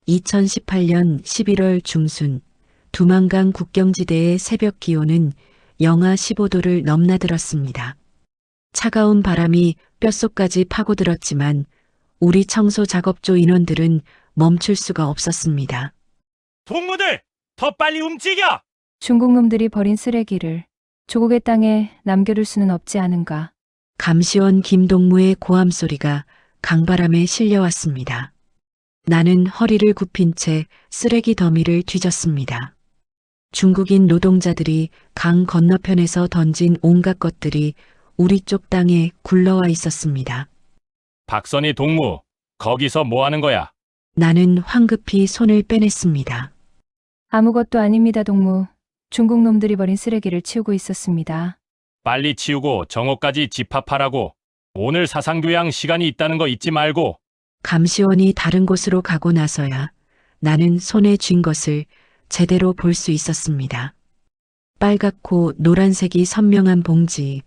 2018년 11월 중순 두만강 국경지대의 새벽 기온은 영하 15도를 넘나들었습니다. 차가운 바람이 뼛속까지 파고들었지만 우리 청소 작업조 인원들은 멈출 수가 없었습니다. 동무들, 더 빨리 움직여! 중국 놈들이 버린 쓰레기를 조국의 땅에 남겨둘 수는 없지 않은가. 감시원 김동무의 고함 소리가 강바람에 실려왔습니다. 나는 허리를 굽힌 채 쓰레기 더미를 뒤졌습니다. 중국인 노동자들이 강 건너편에서 던진 온갖 것들이 우리 쪽 땅에 굴러와 있었습니다. 박선희 동무, 거기서 뭐 하는 거야? 나는 황급히 손을 빼냈습니다. 아무것도 아닙니다, 동무. 중국 놈들이 버린 쓰레기를 치우고 있었습니다. 빨리 치우고 정오까지 집합하라고. 오늘 사상교양 시간이 있다는 거 잊지 말고. 감시원이 다른 곳으로 가고 나서야 나는 손에 쥔 것을 제대로 볼 수 있었습니다. 빨갛고 노란색이 선명한 봉지,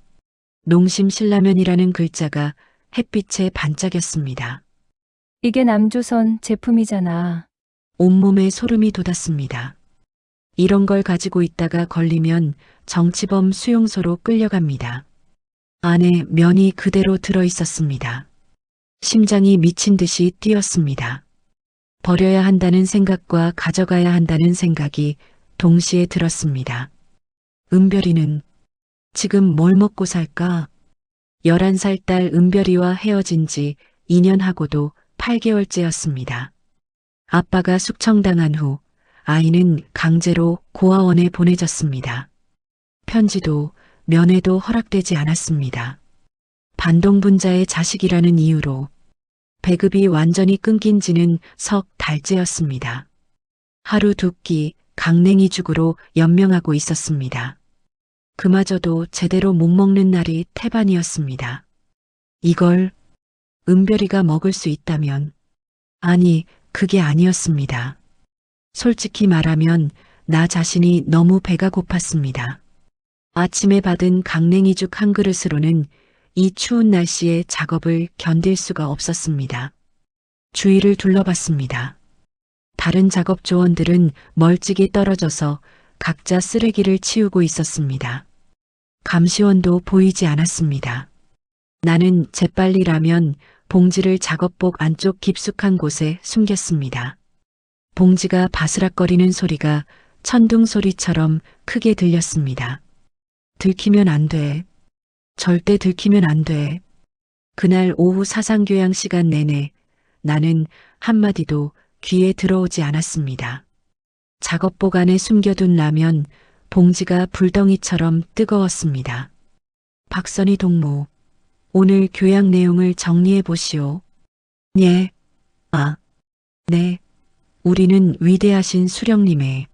농심 신라면이라는 글자가 햇빛에 반짝였습니다. 이게 남조선 제품이잖아. 온몸에 소름이 돋았습니다. 이런 걸 가지고 있다가 걸리면 정치범 수용소로 끌려갑니다. 안에 면이 그대로 들어 있었습니다. 심장이 미친 듯이 뛰었습니다. 버려야 한다는 생각과 가져가야 한다는 생각이 동시에 들었습니다. 은별이는 지금 뭘 먹고 살까? 11살 딸 은별이와 헤어진 지 2년하고도 8개월째였습니다. 아빠가 숙청당한 후 아이는 강제로 고아원에 보내졌습니다. 편지도 면회도 허락되지 않았습니다. 반동분자의 자식이라는 이유로 배급이 완전히 끊긴 지는 석 달째였습니다. 하루 두 끼 강냉이죽으로 연명하고 있었습니다. 그마저도 제대로 못 먹는 날이 태반이었습니다. 이걸 은별이가 먹을 수 있다면, 아니, 그게 아니었습니다. 솔직히 말하면 나 자신이 너무 배가 고팠습니다. 아침에 받은 강냉이죽 한 그릇으로는 이 추운 날씨에 작업을 견딜 수가 없었습니다. 주위를 둘러봤습니다. 다른 작업 조원들은 멀찍이 떨어져서 각자 쓰레기를 치우고 있었습니다. 감시원도 보이지 않았습니다. 나는 재빨리 라면 봉지를 작업복 안쪽 깊숙한 곳에 숨겼습니다. 봉지가 바스락거리는 소리가 천둥 소리처럼 크게 들렸습니다. 들키면 안 돼. 절대 들키면 안 돼. 그날 오후 사상교양 시간 내내 나는 한마디도 귀에 들어오지 않았습니다. 작업복 안에 숨겨둔 라면 봉지가 불덩이처럼 뜨거웠습니다. 박선희 동무, 오늘 교양 내용을 정리해 보시오. 예. 아. 네. 우리는 위대하신 수령님의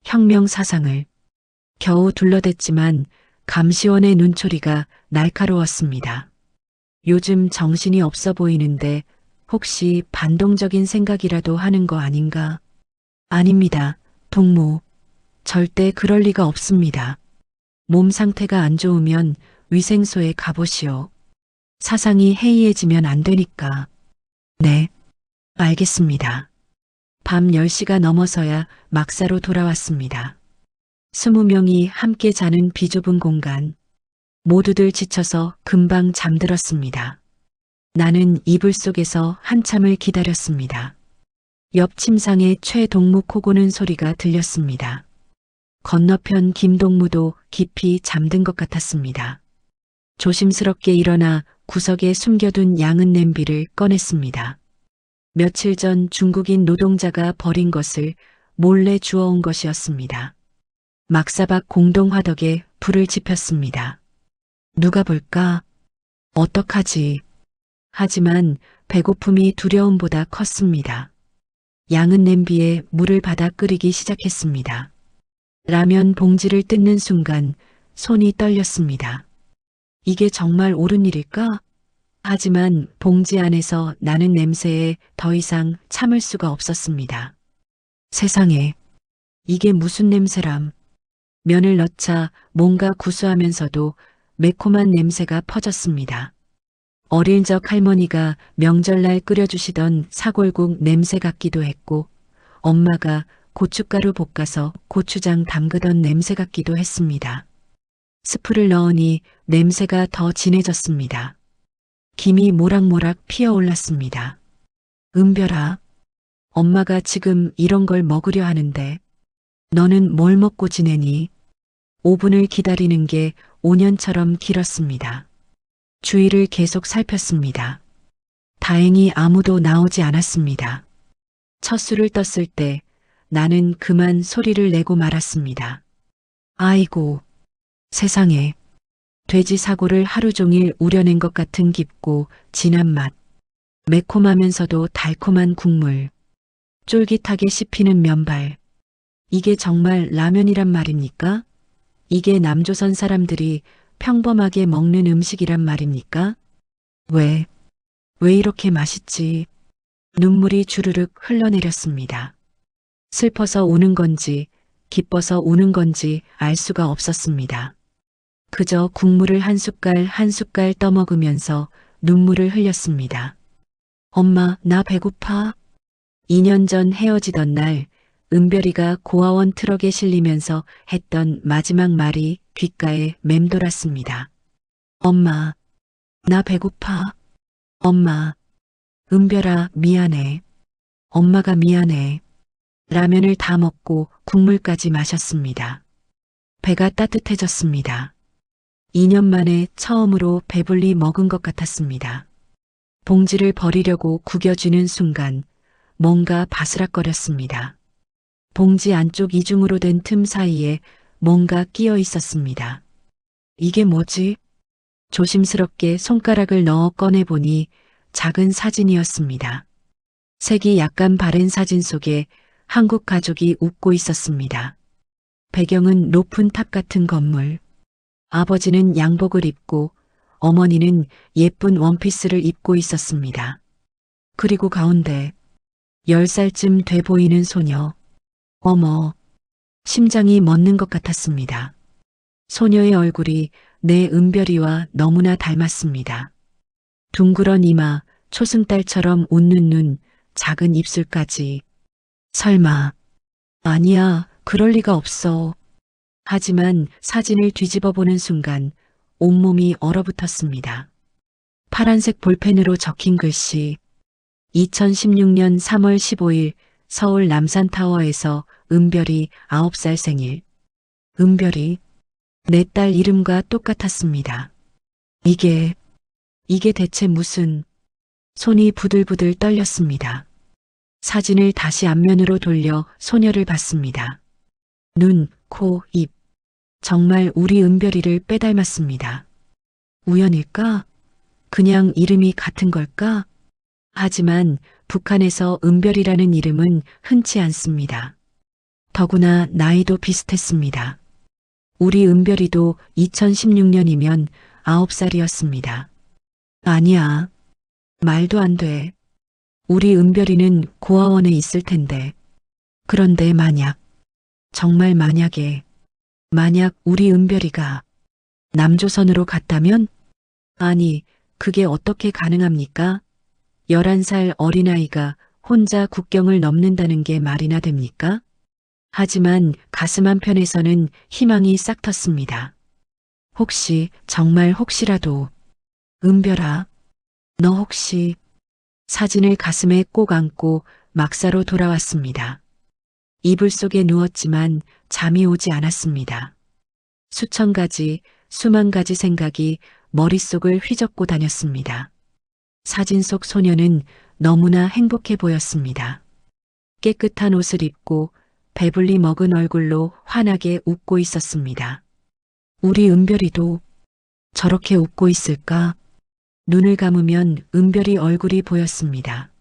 혁명 사상을 겨우 둘러댔지만 감시원의 눈초리가 날카로웠습니다. 요즘 정신이 없어 보이는데 혹시 반동적인 생각이라도 하는 거 아닌가? 아닙니다, 동무. 절대 그럴 리가 없습니다. 몸 상태가 안 좋으면 위생소에 가보시오. 사상이 해이해지면 안 되니까. 네, 알겠습니다. 밤 10시가 넘어서야 막사로 돌아왔습니다. 20명이 함께 자는 비좁은 공간. 모두들 지쳐서 금방 잠들었습니다. 나는 이불 속에서 한참을 기다렸습니다. 옆 침상에 최동무 코 고는 소리가 들렸습니다. 건너편 김동무도 깊이 잠든 것 같았습니다. 조심스럽게 일어나 구석에 숨겨둔 양은 냄비를 꺼냈습니다. 며칠 전 중국인 노동자가 버린 것을 몰래 주워온 것이었습니다. 막사박 공동화덕에 불을 지폈습니다. 누가 볼까? 어떡하지? 하지만 배고픔이 두려움보다 컸습니다. 양은 냄비에 물을 받아 끓이기 시작했습니다. 라면 봉지를 뜯는 순간 손이 떨렸습니다. 이게 정말 옳은 일일까? 하지만 봉지 안에서 나는 냄새에 더 이상 참을 수가 없었습니다. 세상에, 이게 무슨 냄새람. 면을 넣자 뭔가 구수하면서도 매콤한 냄새가 퍼졌습니다. 어릴 적 할머니가 명절날 끓여주시던 사골국 냄새 같기도 했고, 엄마가 고춧가루 볶아서 고추장 담그던 냄새 같기도 했습니다. 스프를 넣으니 냄새가 더 진해졌습니다. 김이 모락모락 피어올랐습니다. 은별아, 엄마가 지금 이런 걸 먹으려 하는데 너는 뭘 먹고 지내니? 5분을 기다리는 게 5년처럼 길었습니다. 주위를 계속 살폈습니다. 다행히 아무도 나오지 않았습니다. 첫 술을 떴을 때 나는 그만 소리를 내고 말았습니다. 아이고, 세상에. 돼지 사고를 하루 종일 우려낸 것 같은 깊고 진한 맛, 매콤하면서도 달콤한 국물, 쫄깃하게 씹히는 면발. 이게 정말 라면이란 말입니까? 이게 남조선 사람들이 평범하게 먹는 음식이란 말입니까? 왜 이렇게 맛있지? 눈물이 주르륵 흘러내렸습니다. 슬퍼서 우는 건지, 기뻐서 우는 건지 알 수가 없었습니다. 그저 국물을 한 숟갈 한 숟갈 떠먹으면서 눈물을 흘렸습니다. 엄마, 나 배고파. 2년 전 헤어지던 날, 은별이가 고아원 트럭에 실리면서 했던 마지막 말이 귓가에 맴돌았습니다. 엄마, 나 배고파. 엄마, 은별아, 미안해. 엄마가 미안해. 라면을 다 먹고 국물까지 마셨습니다. 배가 따뜻해졌습니다. 2년 만에 처음으로 배불리 먹은 것 같았습니다. 봉지를 버리려고 구겨쥐는 순간 뭔가 바스락거렸습니다. 봉지 안쪽 이중으로 된 틈 사이에 뭔가 끼어 있었습니다. 이게 뭐지? 조심스럽게 손가락을 넣어 꺼내보니 작은 사진이었습니다. 색이 약간 바랜 사진 속에 한국 가족이 웃고 있었습니다. 배경은 높은 탑 같은 건물. 아버지는 양복을 입고 어머니는 예쁜 원피스를 입고 있었습니다. 그리고 가운데 10살쯤 돼 보이는 소녀. 어머, 심장이 멎는 것 같았습니다. 소녀의 얼굴이 내 은별이와 너무나 닮았습니다. 둥그런 이마, 초승달처럼 웃는 눈, 작은 입술까지. 설마. 아니야, 그럴 리가 없어. 하지만 사진을 뒤집어 보는 순간 온몸이 얼어붙었습니다. 파란색 볼펜으로 적힌 글씨. 2016년 3월 15일 서울 남산타워에서 은별이 9살 생일. 은별이 내 딸 이름과 똑같았습니다. 이게 대체 무슨... 손이 부들부들 떨렸습니다. 사진을 다시 앞면으로 돌려 소녀를 봤습니다. 눈, 코, 입. 정말 우리 은별이를 빼닮았습니다. 우연일까? 그냥 이름이 같은 걸까? 하지만 북한에서 은별이라는 이름은 흔치 않습니다. 더구나 나이도 비슷했습니다. 우리 은별이도 2016년이면 9살이었습니다. 아니야. 말도 안 돼. 우리 은별이는 고아원에 있을 텐데. 그런데 정말 만약 우리 은별이가 남조선으로 갔다면? 아니, 그게 어떻게 가능합니까? 11살 어린아이가 혼자 국경을 넘는다는 게 말이나 됩니까? 하지만 가슴 한편에서는 희망이 싹 텄습니다. 혹시, 정말 혹시라도, 은별아, 너 혹시... 사진을 가슴에 꼭 안고 막사로 돌아왔습니다. 이불 속에 누웠지만 잠이 오지 않았습니다. 수천 가지, 수만 가지 생각이 머릿속을 휘젓고 다녔습니다. 사진 속 소녀는 너무나 행복해 보였습니다. 깨끗한 옷을 입고 배불리 먹은 얼굴로 환하게 웃고 있었습니다. 우리 은별이도 저렇게 웃고 있을까? 눈을 감으면 은별이 얼굴이 보였습니다.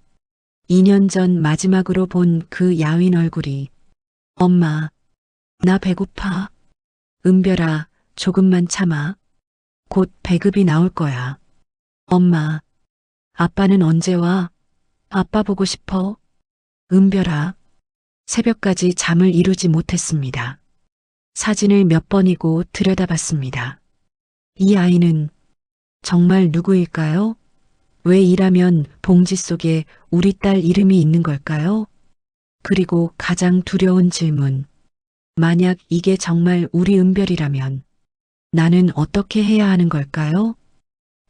2년 전 마지막으로 본 그 야윈 얼굴이. 엄마, 나 배고파. 은별아, 조금만 참아. 곧 배급이 나올 거야. 엄마, 아빠는 언제 와? 아빠 보고 싶어. 은별아, 새벽까지 잠을 이루지 못했습니다. 사진을 몇 번이고 들여다봤습니다. 이 아이는 정말 누구일까요? 왜 이라면 봉지 속에 우리 딸 이름이 있는 걸까요? 그리고 가장 두려운 질문. 만약 이게 정말 우리 은별이라면 나는 어떻게 해야 하는 걸까요?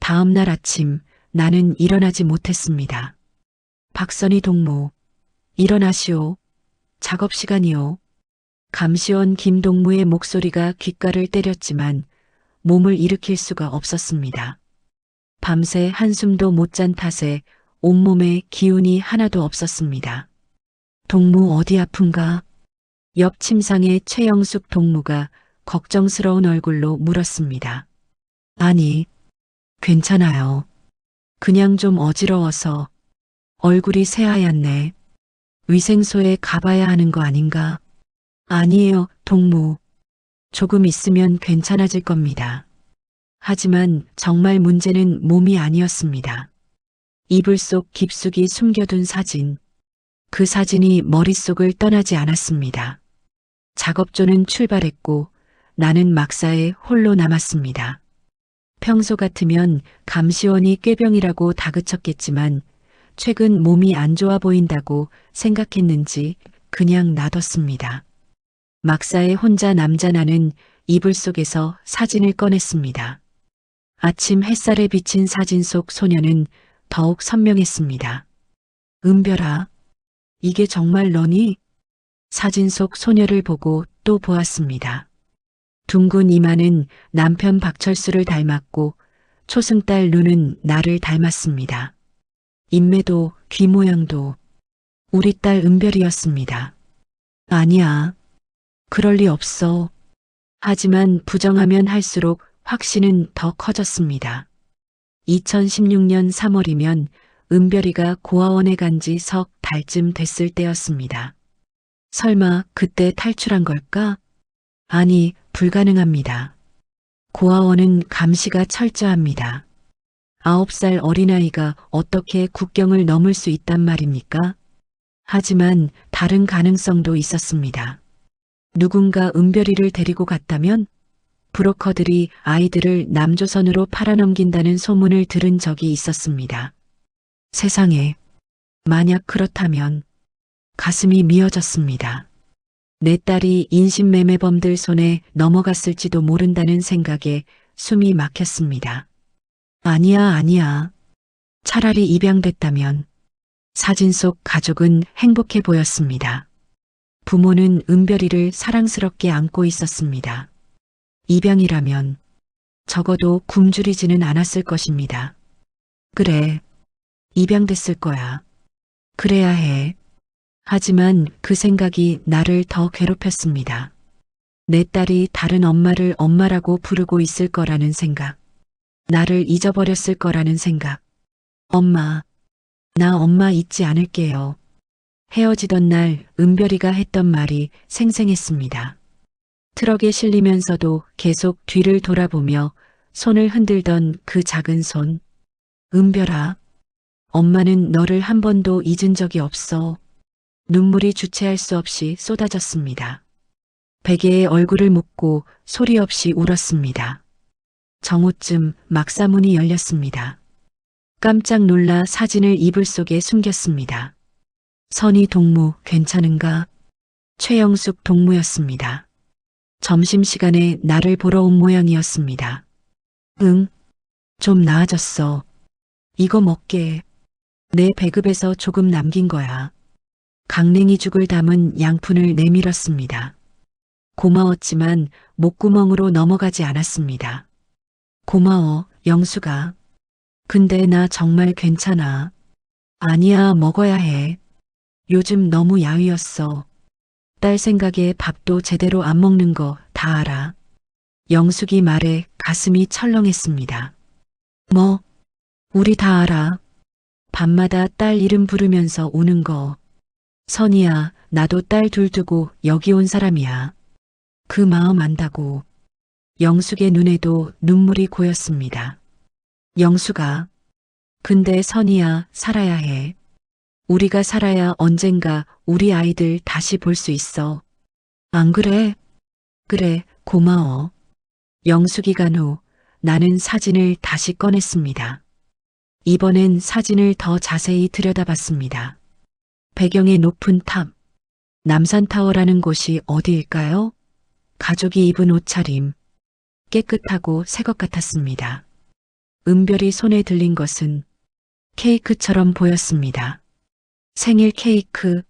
다음 날 아침 나는 일어나지 못했습니다. 박선희 동무, 일어나시오. 작업 시간이오. 감시원 김동무의 목소리가 귓가를 때렸지만 몸을 일으킬 수가 없었습니다. 밤새 한숨도 못 잔 탓에 온몸에 기운이 하나도 없었습니다. 동무 어디 아픈가? 옆 침상의 최영숙 동무가 걱정스러운 얼굴로 물었습니다. 아니, 괜찮아요. 그냥 좀 어지러워서 얼굴이 새하얗네. 위생소에 가봐야 하는 거 아닌가? 아니에요, 동무. 조금 있으면 괜찮아질 겁니다. 하지만 정말 문제는 몸이 아니었습니다. 이불 속 깊숙이 숨겨둔 사진. 그 사진이 머릿속을 떠나지 않았습니다. 작업조는 출발했고 나는 막사에 홀로 남았습니다. 평소 같으면 감시원이 꾀병이라고 다그쳤겠지만 최근 몸이 안 좋아 보인다고 생각했는지 그냥 놔뒀습니다. 막사에 혼자 남자 나는 이불 속에서 사진을 꺼냈습니다. 아침 햇살에 비친 사진 속 소녀는 더욱 선명했습니다. 은별아, 이게 정말 너니? 사진 속 소녀를 보고 또 보았습니다. 둥근 이마는 남편 박철수를 닮았고 초승달 눈은 나를 닮았습니다. 인매도 귀 모양도 우리 딸 은별이었습니다. 아니야. 그럴 리 없어. 하지만 부정하면 할수록 확신은 더 커졌습니다. 2016년 3월이면 은별이가 고아원에 간 지 석 달쯤 됐을 때였습니다. 설마 그때 탈출한 걸까? 아니, 불가능합니다. 고아원은 감시가 철저합니다. 9살 어린아이가 어떻게 국경을 넘을 수 있단 말입니까? 하지만 다른 가능성도 있었습니다. 누군가 은별이를 데리고 갔다면 브로커들이 아이들을 남조선으로 팔아넘긴다는 소문을 들은 적이 있었습니다. 세상에, 만약 그렇다면 가슴이 미어졌습니다. 내 딸이 인신매매범들 손에 넘어갔을지도 모른다는 생각에 숨이 막혔습니다. 아니야. 차라리 입양됐다면. 사진 속 가족은 행복해 보였습니다. 부모는 은별이를 사랑스럽게 안고 있었습니다. 입양이라면 적어도 굶주리지는 않았을 것입니다. 그래, 입양됐을 거야. 그래야 해. 하지만 그 생각이 나를 더 괴롭혔습니다. 내 딸이 다른 엄마를 엄마라고 부르고 있을 거라는 생각. 나를 잊어버렸을 거라는 생각. 엄마, 나 엄마 잊지 않을게요. 헤어지던 날 은별이가 했던 말이 생생했습니다. 트럭에 실리면서도 계속 뒤를 돌아보며 손을 흔들던 그 작은 손. 은별아, 엄마는 너를 한 번도 잊은 적이 없어. 눈물이 주체할 수 없이 쏟아졌습니다. 베개에 얼굴을 묻고 소리 없이 울었습니다. 정오쯤 막사문이 열렸습니다. 깜짝 놀라 사진을 이불 속에 숨겼습니다. 선희 동무 괜찮은가? 최영숙 동무였습니다. 점심시간에 나를 보러 온 모양이었습니다. 응, 좀 나아졌어. 이거 먹게. 내 배급에서 조금 남긴 거야. 강냉이죽을 담은 양푼을 내밀었습니다. 고마웠지만 목구멍으로 넘어가지 않았습니다. 고마워, 영수가. 근데 나 정말 괜찮아. 아니야, 먹어야 해. 요즘 너무 야위었어. 딸 생각에 밥도 제대로 안 먹는 거 다 알아. 영숙이 말에 가슴이 철렁했습니다. 뭐? 우리 다 알아. 밤마다 딸 이름 부르면서 우는 거. 선이야, 나도 딸 둘 두고 여기 온 사람이야. 그 마음 안다고. 영숙의 눈에도 눈물이 고였습니다. 영숙아, 근데 선이야, 살아야 해. 우리가 살아야 언젠가 우리 아이들 다시 볼 수 있어. 안 그래? 그래, 고마워. 영숙이 간 후 나는 사진을 다시 꺼냈습니다. 이번엔 사진을 더 자세히 들여다봤습니다. 배경의 높은 탑, 남산타워라는 곳이 어디일까요? 가족이 입은 옷차림, 깨끗하고 새 것 같았습니다. 은별이 손에 들린 것은 케이크처럼 보였습니다. 생일 케이크.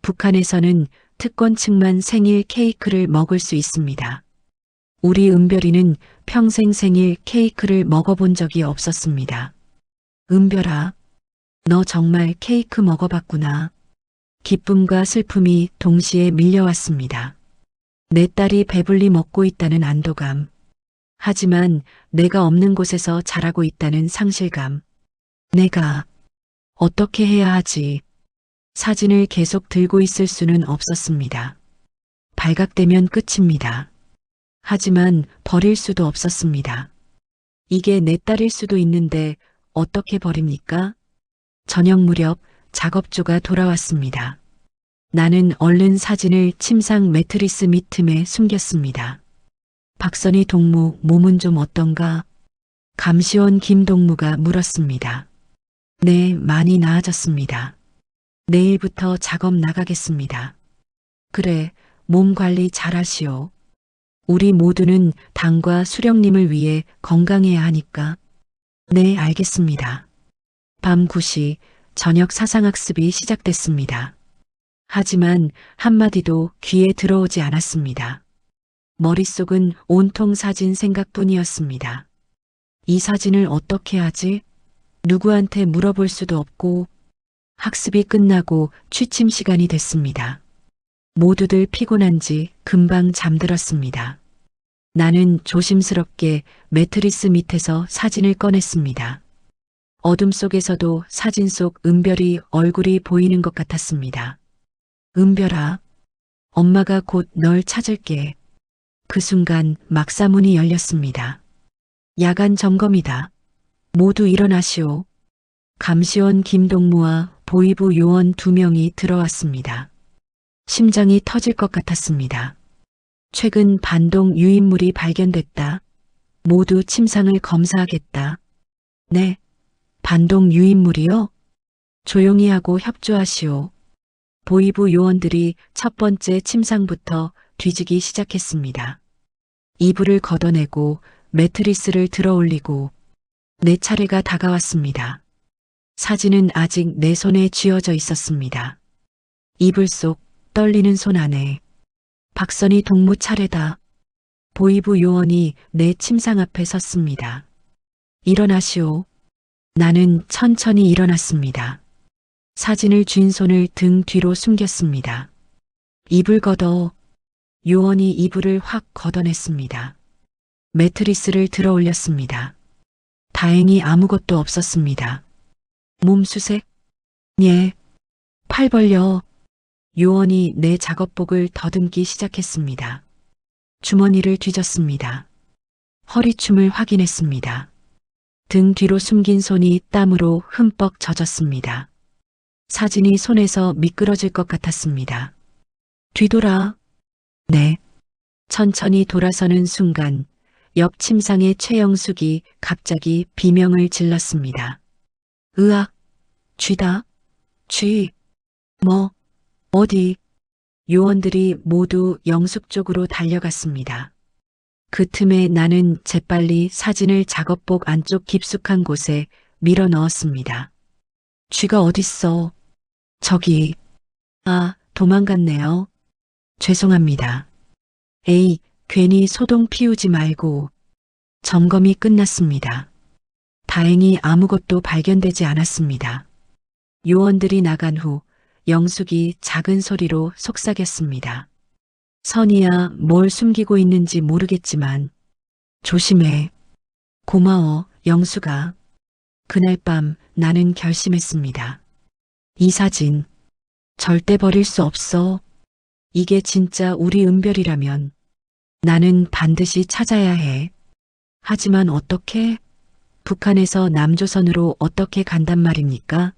북한에서는 특권층만 생일 케이크를 먹을 수 있습니다. 우리 은별이는 평생 생일 케이크를 먹어본 적이 없었습니다. 은별아, 너 정말 케이크 먹어봤구나. 기쁨과 슬픔이 동시에 밀려왔습니다. 내 딸이 배불리 먹고 있다는 안도감. 하지만 내가 없는 곳에서 자라고 있다는 상실감. 내가 어떻게 해야 하지? 사진을 계속 들고 있을 수는 없었습니다. 발각되면 끝입니다. 하지만 버릴 수도 없었습니다. 이게 내 딸일 수도 있는데 어떻게 버립니까? 저녁 무렵 작업조가 돌아왔습니다. 나는 얼른 사진을 침상 매트리스 밑틈에 숨겼습니다. 박선희 동무 몸은 좀 어떤가? 감시원 김동무가 물었습니다. 네, 많이 나아졌습니다. 내일부터 작업 나가겠습니다. 그래, 몸 관리 잘하시오. 우리 모두는 당과 수령님을 위해 건강해야 하니까. 네, 알겠습니다. 밤 9시 저녁 사상학습이 시작됐습니다. 하지만 한마디도 귀에 들어오지 않았습니다. 머릿속은 온통 사진 생각뿐이었습니다. 이 사진을 어떻게 하지? 누구한테 물어볼 수도 없고. 학습이 끝나고 취침 시간이 됐습니다. 모두들 피곤한지 금방 잠들었습니다. 나는 조심스럽게 매트리스 밑에서 사진을 꺼냈습니다. 어둠 속에서도 사진 속 은별이 얼굴이 보이는 것 같았습니다. 은별아, 엄마가 곧 널 찾을게. 그 순간 막사문이 열렸습니다. 야간 점검이다. 모두 일어나시오. 감시원 김동무와 보이부 요원 2명이 들어왔습니다. 심장이 터질 것 같았습니다. 최근 반동 유인물이 발견됐다. 모두 침상을 검사하겠다. 네, 반동 유인물이요? 조용히 하고 협조하시오. 보이부 요원들이 첫 번째 침상부터 뒤지기 시작했습니다. 이불을 걷어내고 매트리스를 들어올리고 내 차례가 다가왔습니다. 사진은 아직 내 손에 쥐어져 있었습니다. 이불 속 떨리는 손 안에 박선희 동무 차례다. 보이부 요원이 내 침상 앞에 섰습니다. 일어나시오. 나는 천천히 일어났습니다. 사진을 쥔 손을 등 뒤로 숨겼습니다. 이불 걷어. 요원이 이불을 확 걷어냈습니다. 매트리스를 들어 올렸습니다. 다행히 아무것도 없었습니다. 몸 수색? 예. 팔 벌려. 요원이 내 작업복을 더듬기 시작했습니다. 주머니를 뒤졌습니다. 허리춤을 확인했습니다. 등 뒤로 숨긴 손이 땀으로 흠뻑 젖었습니다. 사진이 손에서 미끄러질 것 같았습니다. 뒤돌아. 네. 천천히 돌아서는 순간 옆 침상의 최영숙이 갑자기 비명을 질렀습니다. 으악, 쥐다, 쥐, 뭐, 어디? 요원들이 모두 영숙 쪽으로 달려갔습니다. 그 틈에 나는 재빨리 사진을 작업복 안쪽 깊숙한 곳에 밀어 넣었습니다. 쥐가 어딨어? 저기. 아, 도망갔네요. 죄송합니다. 에이, 괜히 소동 피우지 말고. 점검이 끝났습니다. 다행히 아무것도 발견되지 않았습니다. 요원들이 나간 후 영숙이 작은 소리로 속삭였습니다. 선이야, 뭘 숨기고 있는지 모르겠지만 조심해. 고마워, 영숙아. 그날 밤 나는 결심했습니다. 이 사진 절대 버릴 수 없어. 이게 진짜 우리 은별이라면 나는 반드시 찾아야 해. 하지만 어떻게? 북한에서 남조선으로 어떻게 간단 말입니까?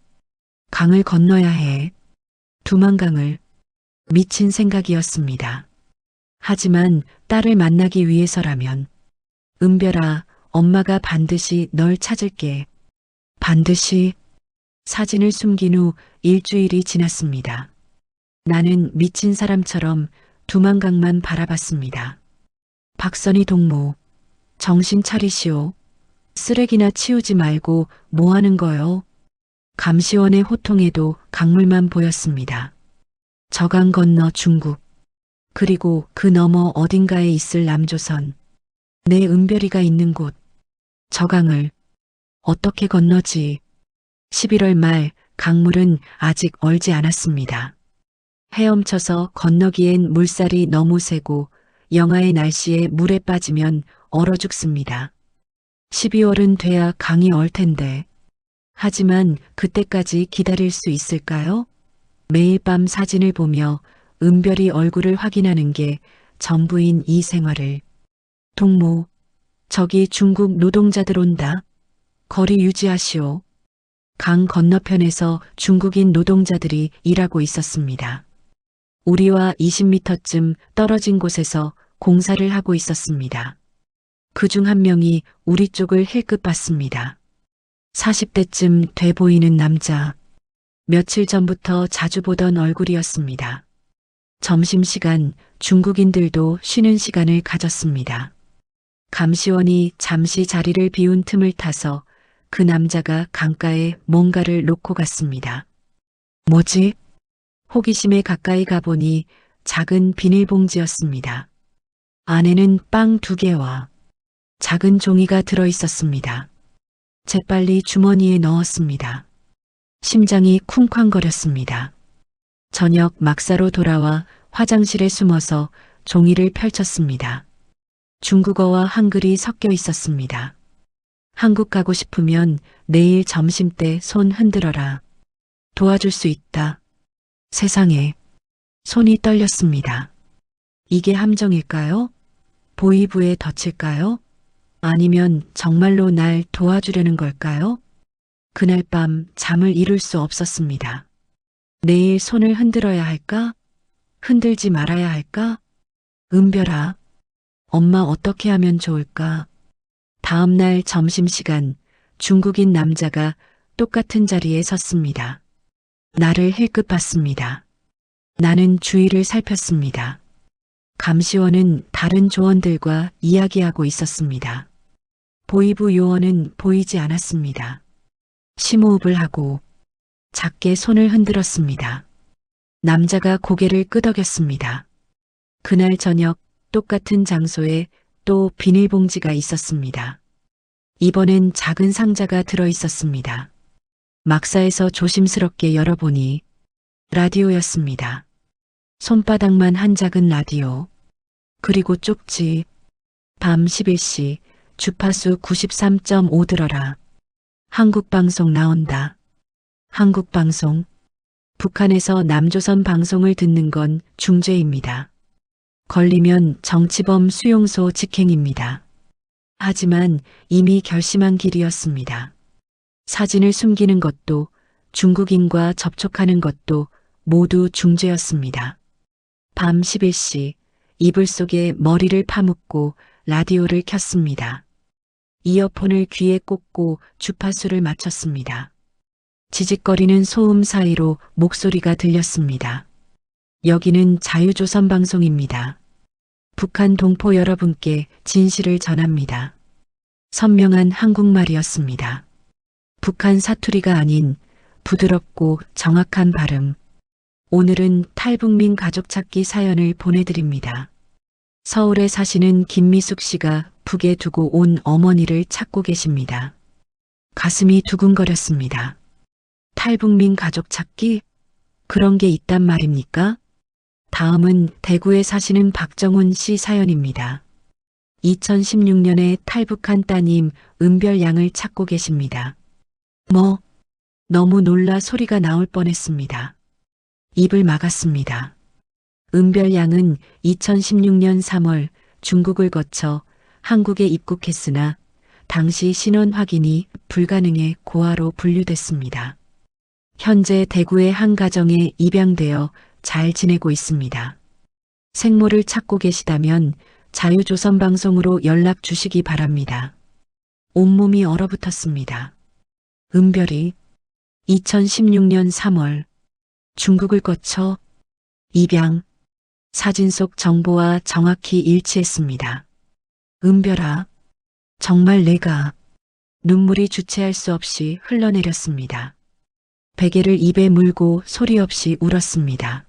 강을 건너야 해. 두만강을. 미친 생각이었습니다. 하지만 딸을 만나기 위해서라면. 은별아, 엄마가 반드시 널 찾을게. 반드시. 사진을 숨긴 후 일주일이 지났습니다. 나는 미친 사람처럼 두만강만 바라봤습니다. 박선희 동무, 정신 차리시오. 쓰레기나 치우지 말고 뭐 하는 거요? 감시원의 호통에도 강물만 보였습니다. 저강 건너 중국, 그리고 그 너머 어딘가에 있을 남조선, 내 은별이가 있는 곳, 저강을 어떻게 건너지? 11월 말 강물은 아직 얼지 않았습니다. 헤엄쳐서 건너기엔 물살이 너무 세고 영하의 날씨에 물에 빠지면 얼어 죽습니다. 12월은 돼야 강이 얼 텐데. 하지만 그때까지 기다릴 수 있을까요? 매일 밤 사진을 보며 은별이 얼굴을 확인하는 게 전부인 이 생활을. 동무, 저기 중국 노동자들 온다. 거리 유지하시오. 강 건너편에서 중국인 노동자들이 일하고 있었습니다. 우리와 20m쯤 떨어진 곳에서 공사를 하고 있었습니다. 그중 한 명이 우리 쪽을 힐끗 봤습니다. 40대쯤 돼 보이는 남자. 며칠 전부터 자주 보던 얼굴이었습니다. 점심시간 중국인들도 쉬는 시간을 가졌습니다. 감시원이 잠시 자리를 비운 틈을 타서 그 남자가 강가에 뭔가를 놓고 갔습니다. 뭐지? 호기심에 가까이 가보니 작은 비닐봉지였습니다. 안에는 빵 2개와 작은 종이가 들어있었습니다. 재빨리 주머니에 넣었습니다. 심장이 쿵쾅거렸습니다. 저녁 막사로 돌아와 화장실에 숨어서 종이를 펼쳤습니다. 중국어와 한글이 섞여 있었습니다. 한국 가고 싶으면 내일 점심때 손 흔들어라. 도와줄 수 있다. 세상에. 손이 떨렸습니다. 이게 함정일까요? 보이부에 덧칠까요? 아니면 정말로 날 도와주려는 걸까요? 그날 밤 잠을 이룰 수 없었습니다. 내일 손을 흔들어야 할까? 흔들지 말아야 할까? 은별아, 엄마 어떻게 하면 좋을까? 다음 날 점심시간 중국인 남자가 똑같은 자리에 섰습니다. 나를 힐끗 봤습니다. 나는 주위를 살폈습니다. 감시원은 다른 조원들과 이야기하고 있었습니다. 보이부 요원은 보이지 않았습니다. 심호흡을 하고 작게 손을 흔들었습니다. 남자가 고개를 끄덕였습니다. 그날 저녁 똑같은 장소에 또 비닐봉지가 있었습니다. 이번엔 작은 상자가 들어 있었습니다. 막사에서 조심스럽게 열어보니 라디오였습니다. 손바닥만 한 작은 라디오. 그리고 쪽지. 밤 11시 주파수 93.5 들어라. 한국방송 나온다. 한국방송. 북한에서 남조선 방송을 듣는 건 중죄입니다. 걸리면 정치범 수용소 직행입니다. 하지만 이미 결심한 길이었습니다. 사진을 숨기는 것도 중국인과 접촉하는 것도 모두 중죄였습니다. 밤 11시 이불 속에 머리를 파묻고 라디오를 켰습니다. 이어폰을 귀에 꽂고 주파수를 맞췄습니다. 지직거리는 소음 사이로 목소리가 들렸습니다. 여기는 자유조선 방송입니다. 북한 동포 여러분께 진실을 전합니다. 선명한 한국말이었습니다. 북한 사투리가 아닌 부드럽고 정확한 발음. 오늘은 탈북민 가족 찾기 사연을 보내드립니다. 서울에 사시는 김미숙 씨가 북에 두고 온 어머니를 찾고 계십니다. 가슴이 두근거렸습니다. 탈북민 가족 찾기? 그런 게 있단 말입니까? 다음은 대구에 사시는 박정훈 씨 사연입니다. 2016년에 탈북한 따님 은별 양을 찾고 계십니다. 너무 놀라 소리가 나올 뻔했습니다. 입을 막았습니다. 은별 양은 2016년 3월 중국을 거쳐 한국에 입국했으나 당시 신원 확인이 불가능해 고아로 분류됐습니다. 현재 대구의 한 가정에 입양되어 잘 지내고 있습니다. 생모를 찾고 계시다면 자유조선방송으로 연락 주시기 바랍니다. 온몸이 얼어붙었습니다. 은별이 2016년 3월 중국을 거쳐 입양, 사진 속 정보와 정확히 일치했습니다. 은별아, 정말 내가 눈물이 주체할 수 없이 흘러내렸습니다. 베개를 입에 물고 소리 없이 울었습니다.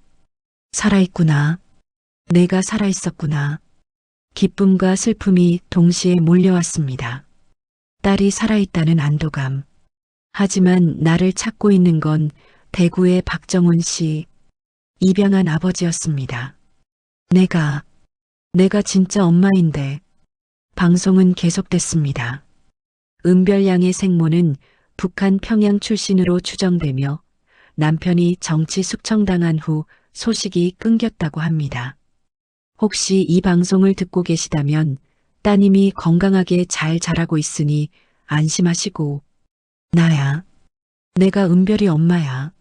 살아있구나. 내가 살아있었구나. 기쁨과 슬픔이 동시에 몰려왔습니다. 딸이 살아있다는 안도감. 하지만 나를 찾고 있는 건 대구의 박정훈 씨, 입양한 아버지였습니다. 내가 진짜 엄마인데. 방송은 계속됐습니다. 은별 양의 생모는 북한 평양 출신으로 추정되며 남편이 정치 숙청당한 후 소식이 끊겼다고 합니다. 혹시 이 방송을 듣고 계시다면 따님이 건강하게 잘 자라고 있으니 안심하시고, 나야. 내가 은별이 엄마야.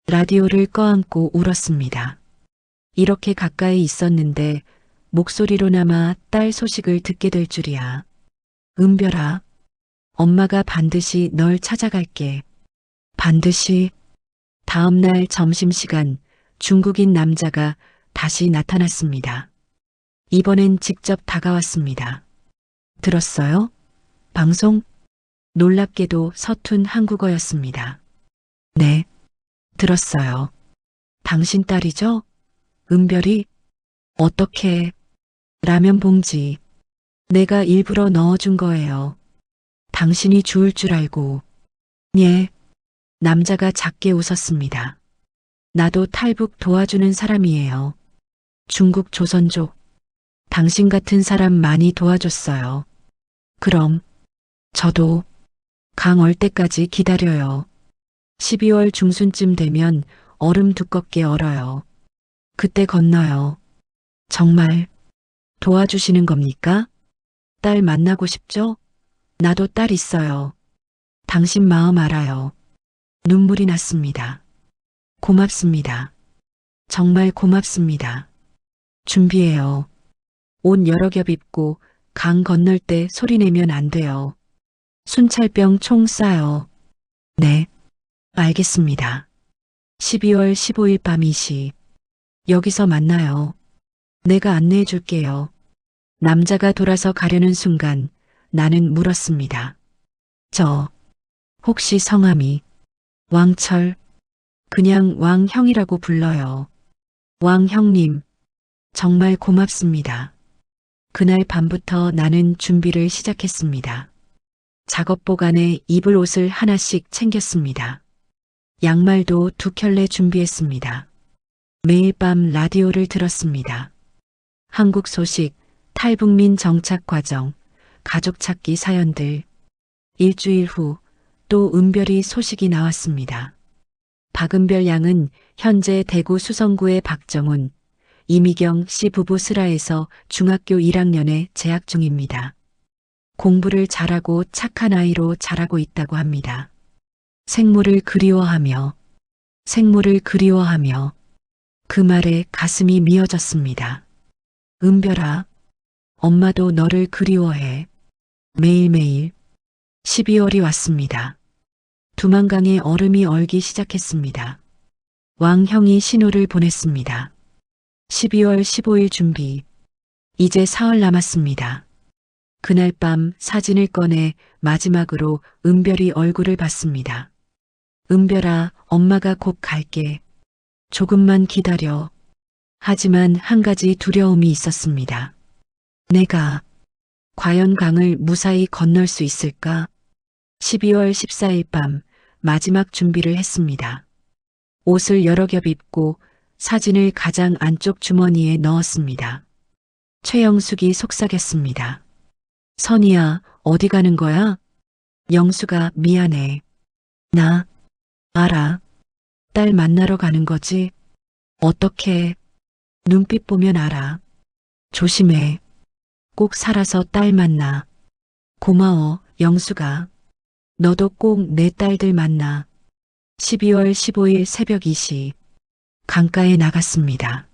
라디오를 꺼안고 울었습니다. 이렇게 가까이 있었는데 목소리로나마 딸 소식을 듣게 될 줄이야. 은별아, 엄마가 반드시 널 찾아갈게. 반드시. 다음 날 점심시간 중국인 남자가 다시 나타났습니다. 이번엔 직접 다가왔습니다. 들었어요? 방송? 놀랍게도 서툰 한국어였습니다. 네, 들었어요. 당신 딸이죠? 은별이? 어떻게? 라면 봉지. 내가 일부러 넣어준 거예요. 당신이 주울 줄 알고. 예. 남자가 작게 웃었습니다. 나도 탈북 도와주는 사람이에요. 중국 조선족. 당신 같은 사람 많이 도와줬어요. 그럼 저도 강 얼 때까지 기다려요. 12월 중순쯤 되면 얼음 두껍게 얼어요. 그때 건너요. 정말 도와주시는 겁니까? 딸 만나고 싶죠? 나도 딸 있어요. 당신 마음 알아요. 눈물이 났습니다. 고맙습니다. 정말 고맙습니다. 준비해요. 옷 여러 겹 입고 강 건널 때 소리내면 안 돼요. 순찰병 총 쏴요. 네, 알겠습니다. 12월 15일 밤 2시. 여기서 만나요. 내가 안내해 줄게요. 남자가 돌아서 가려는 순간 나는 물었습니다. 혹시 성함이? 왕철. 그냥 왕형이라고 불러요. 왕형님, 정말 고맙습니다. 그날 밤부터 나는 준비를 시작했습니다. 작업복 안에 입을 옷을 하나씩 챙겼습니다. 양말도 2켤레 준비했습니다. 매일 밤 라디오를 들었습니다. 한국 소식, 탈북민 정착 과정, 가족 찾기 사연들. 일주일 후 또 은별이 소식이 나왔습니다. 박은별 양은 현재 대구 수성구의 박정훈, 이미경 씨 부부 슬하에서 중학교 1학년에 재학 중입니다. 공부를 잘하고 착한 아이로 자라고 있다고 합니다. 생모를 그리워하며 그 말에 가슴이 미어졌습니다. 은별아, 엄마도 너를 그리워해. 매일매일. 12월이 왔습니다. 두만강에 얼음이 얼기 시작했습니다. 왕형이 신호를 보냈습니다. 12월 15일 준비. 이제 사흘 남았습니다. 그날 밤 사진을 꺼내 마지막으로 은별이 얼굴을 봤습니다. 은별아, 엄마가 곧 갈게. 조금만 기다려. 하지만 한 가지 두려움이 있었습니다. 내가 과연 강을 무사히 건널 수 있을까? 12월 14일 밤 마지막 준비를 했습니다. 옷을 여러 겹 입고 사진을 가장 안쪽 주머니에 넣었습니다. 최영숙이 속삭였습니다. 선이야, 어디 가는 거야? 영수가 미안해. 나 알아. 딸 만나러 가는 거지? 어떻게? 눈빛 보면 알아. 조심해. 꼭 살아서 딸 만나. 고마워, 영수가. 너도 꼭 내 딸들 만나. 12월 15일 새벽 2시. 강가에 나갔습니다.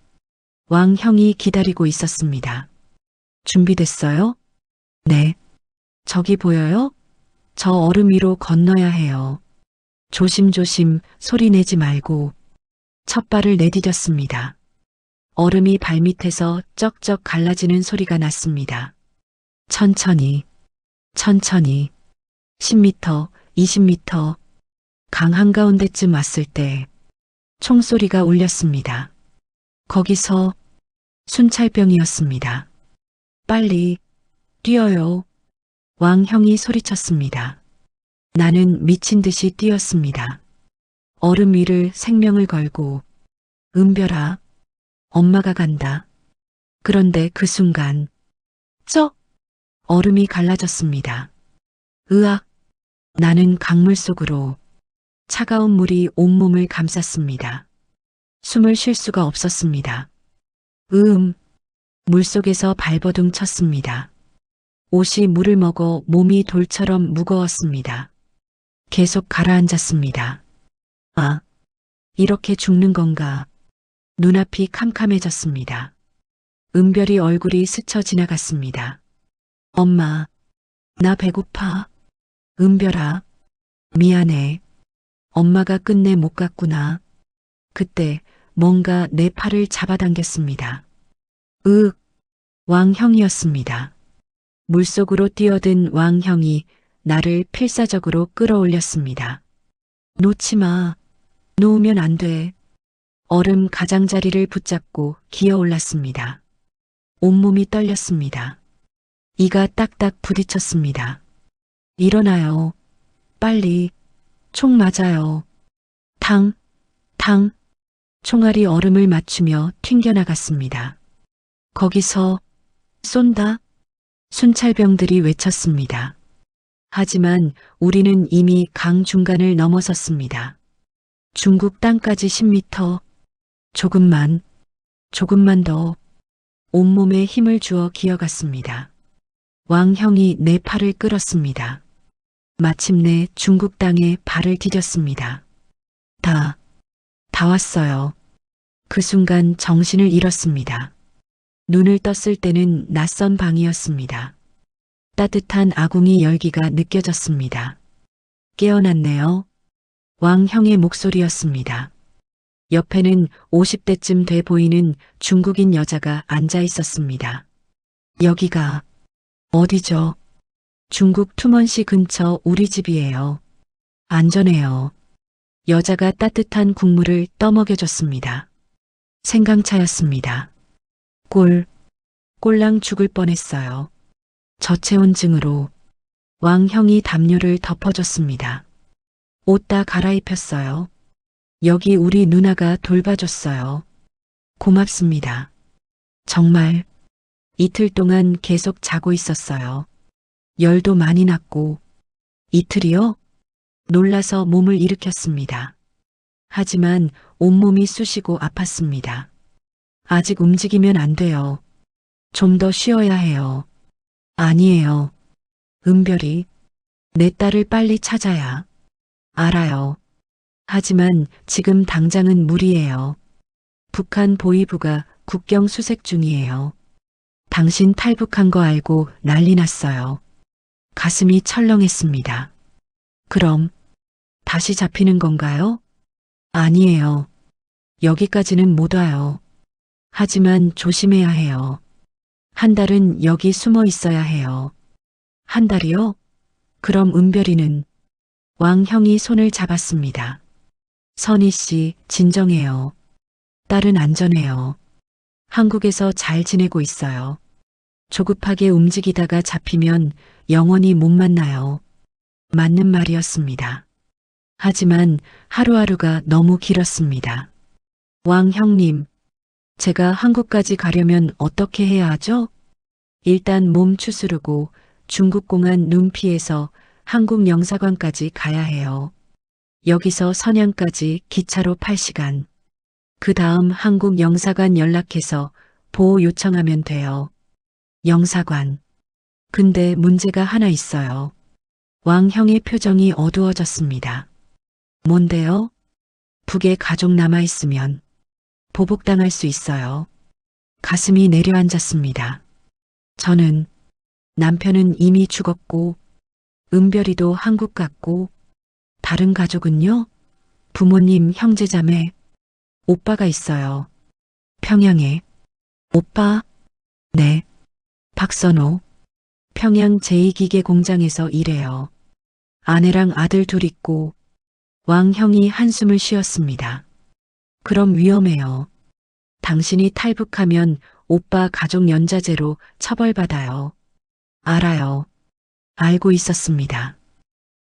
왕형이 기다리고 있었습니다. 준비됐어요? 네. 저기 보여요? 저 얼음 위로 건너야 해요. 조심조심 소리 내지 말고 첫 발을 내디뎠습니다. 얼음이 발밑에서 쩍쩍 갈라지는 소리가 났습니다. 천천히, 천천히, 10m, 20m, 강 한가운데쯤 왔을 때 총소리가 울렸습니다. 거기서 순찰병이었습니다. 빨리 뛰어요. 왕형이 소리쳤습니다. 나는 미친 듯이 뛰었습니다. 얼음 위를 생명을 걸고 은별아, 엄마가 간다. 그런데 그 순간 쩍 얼음이 갈라졌습니다. 으악! 나는 강물 속으로 차가운 물이 온몸을 감쌌습니다. 숨을 쉴 수가 없었습니다. 물속에서 발버둥 쳤습니다. 옷이 물을 먹어 몸이 돌처럼 무거웠습니다. 계속 가라앉았습니다. 아, 이렇게 죽는 건가? 눈앞이 캄캄해졌습니다. 은별이 얼굴이 스쳐 지나갔습니다. 엄마, 나 배고파. 은별아, 미안해. 엄마가 끝내 못 갔구나. 그때 뭔가 내 팔을 잡아당겼습니다. 왕형이었습니다. 물속으로 뛰어든 왕형이 나를 필사적으로 끌어올렸습니다. 놓지 마. 놓으면 안 돼. 얼음 가장자리를 붙잡고 기어 올랐습니다. 온몸이 떨렸습니다. 이가 딱딱 부딪혔습니다. 일어나요. 빨리. 총 맞아요. 탕, 탕. 총알이 얼음을 맞추며 튕겨나갔습니다. 거기서 쏜다. 순찰병들이 외쳤습니다. 하지만 우리는 이미 강 중간을 넘어섰습니다. 중국 땅까지 10m. 조금만 더. 온몸에 힘을 주어 기어갔습니다. 왕형이 내 팔을 끌었습니다. 마침내 중국 땅에 발을 디뎠습니다. 다 왔어요. 그 순간 정신을 잃었습니다. 눈을 떴을 때는 낯선 방이었습니다. 따뜻한 아궁이 열기가 느껴졌습니다. 깨어났네요. 왕형의 목소리였습니다. 옆에는 50대쯤 돼 보이는 중국인 여자가 앉아 있었습니다. 여기가 어디죠? 중국 투먼시 근처 우리 집이에요. 안전해요. 여자가 따뜻한 국물을 떠먹여줬습니다. 생강차였습니다. 꼴랑 죽을 뻔했어요. 저체온증으로. 왕형이 담요를 덮어줬습니다. 옷 다 갈아입혔어요. 여기 우리 누나가 돌봐줬어요. 고맙습니다. 정말 이틀 동안 계속 자고 있었어요. 열도 많이 났고. 이틀이요? 놀라서 몸을 일으켰습니다. 하지만 온몸이 쑤시고 아팠습니다. 아직 움직이면 안 돼요. 좀 더 쉬어야 해요. 아니에요. 은별이 내 딸을 빨리 찾아야. 알아요. 하지만 지금 당장은 무리예요. 북한 보위부가 국경 수색 중이에요. 당신 탈북한 거 알고 난리 났어요. 가슴이 철렁했습니다. 그럼 다시 잡히는 건가요? 아니에요. 여기까지는 못 와요. 하지만 조심해야 해요. 한 달은 여기 숨어 있어야 해요. 한 달이요? 그럼 은별이는? 왕형이 손을 잡았습니다. 선희 씨, 진정해요. 딸은 안전해요. 한국에서 잘 지내고 있어요. 조급하게 움직이다가 잡히면 영원히 못 만나요. 맞는 말이었습니다. 하지만 하루하루가 너무 길었습니다. 왕형님, 제가 한국까지 가려면 어떻게 해야 하죠? 일단 몸 추스르고 중국공안 눈피해서 한국 영사관까지 가야 해요. 여기서 선양까지 기차로 8시간. 그 다음 한국 영사관 연락해서 보호 요청하면 돼요. 영사관. 근데 문제가 하나 있어요. 왕형의 표정이 어두워졌습니다. 뭔데요? 북에 가족 남아있으면 보복당할 수 있어요. 가슴이 내려앉았습니다. 남편은 이미 죽었고 은별이도 한국 갔고, 다른 가족은요? 부모님, 형제자매, 오빠가 있어요. 평양에. 오빠? 네. 박선호. 평양 제2기계 공장에서 일해요. 아내랑 아들 둘 있고, 왕형이 한숨을 쉬었습니다. 그럼 위험해요. 당신이 탈북하면 오빠 가족 연좌제로 처벌받아요. 알아요. 알고 있었습니다.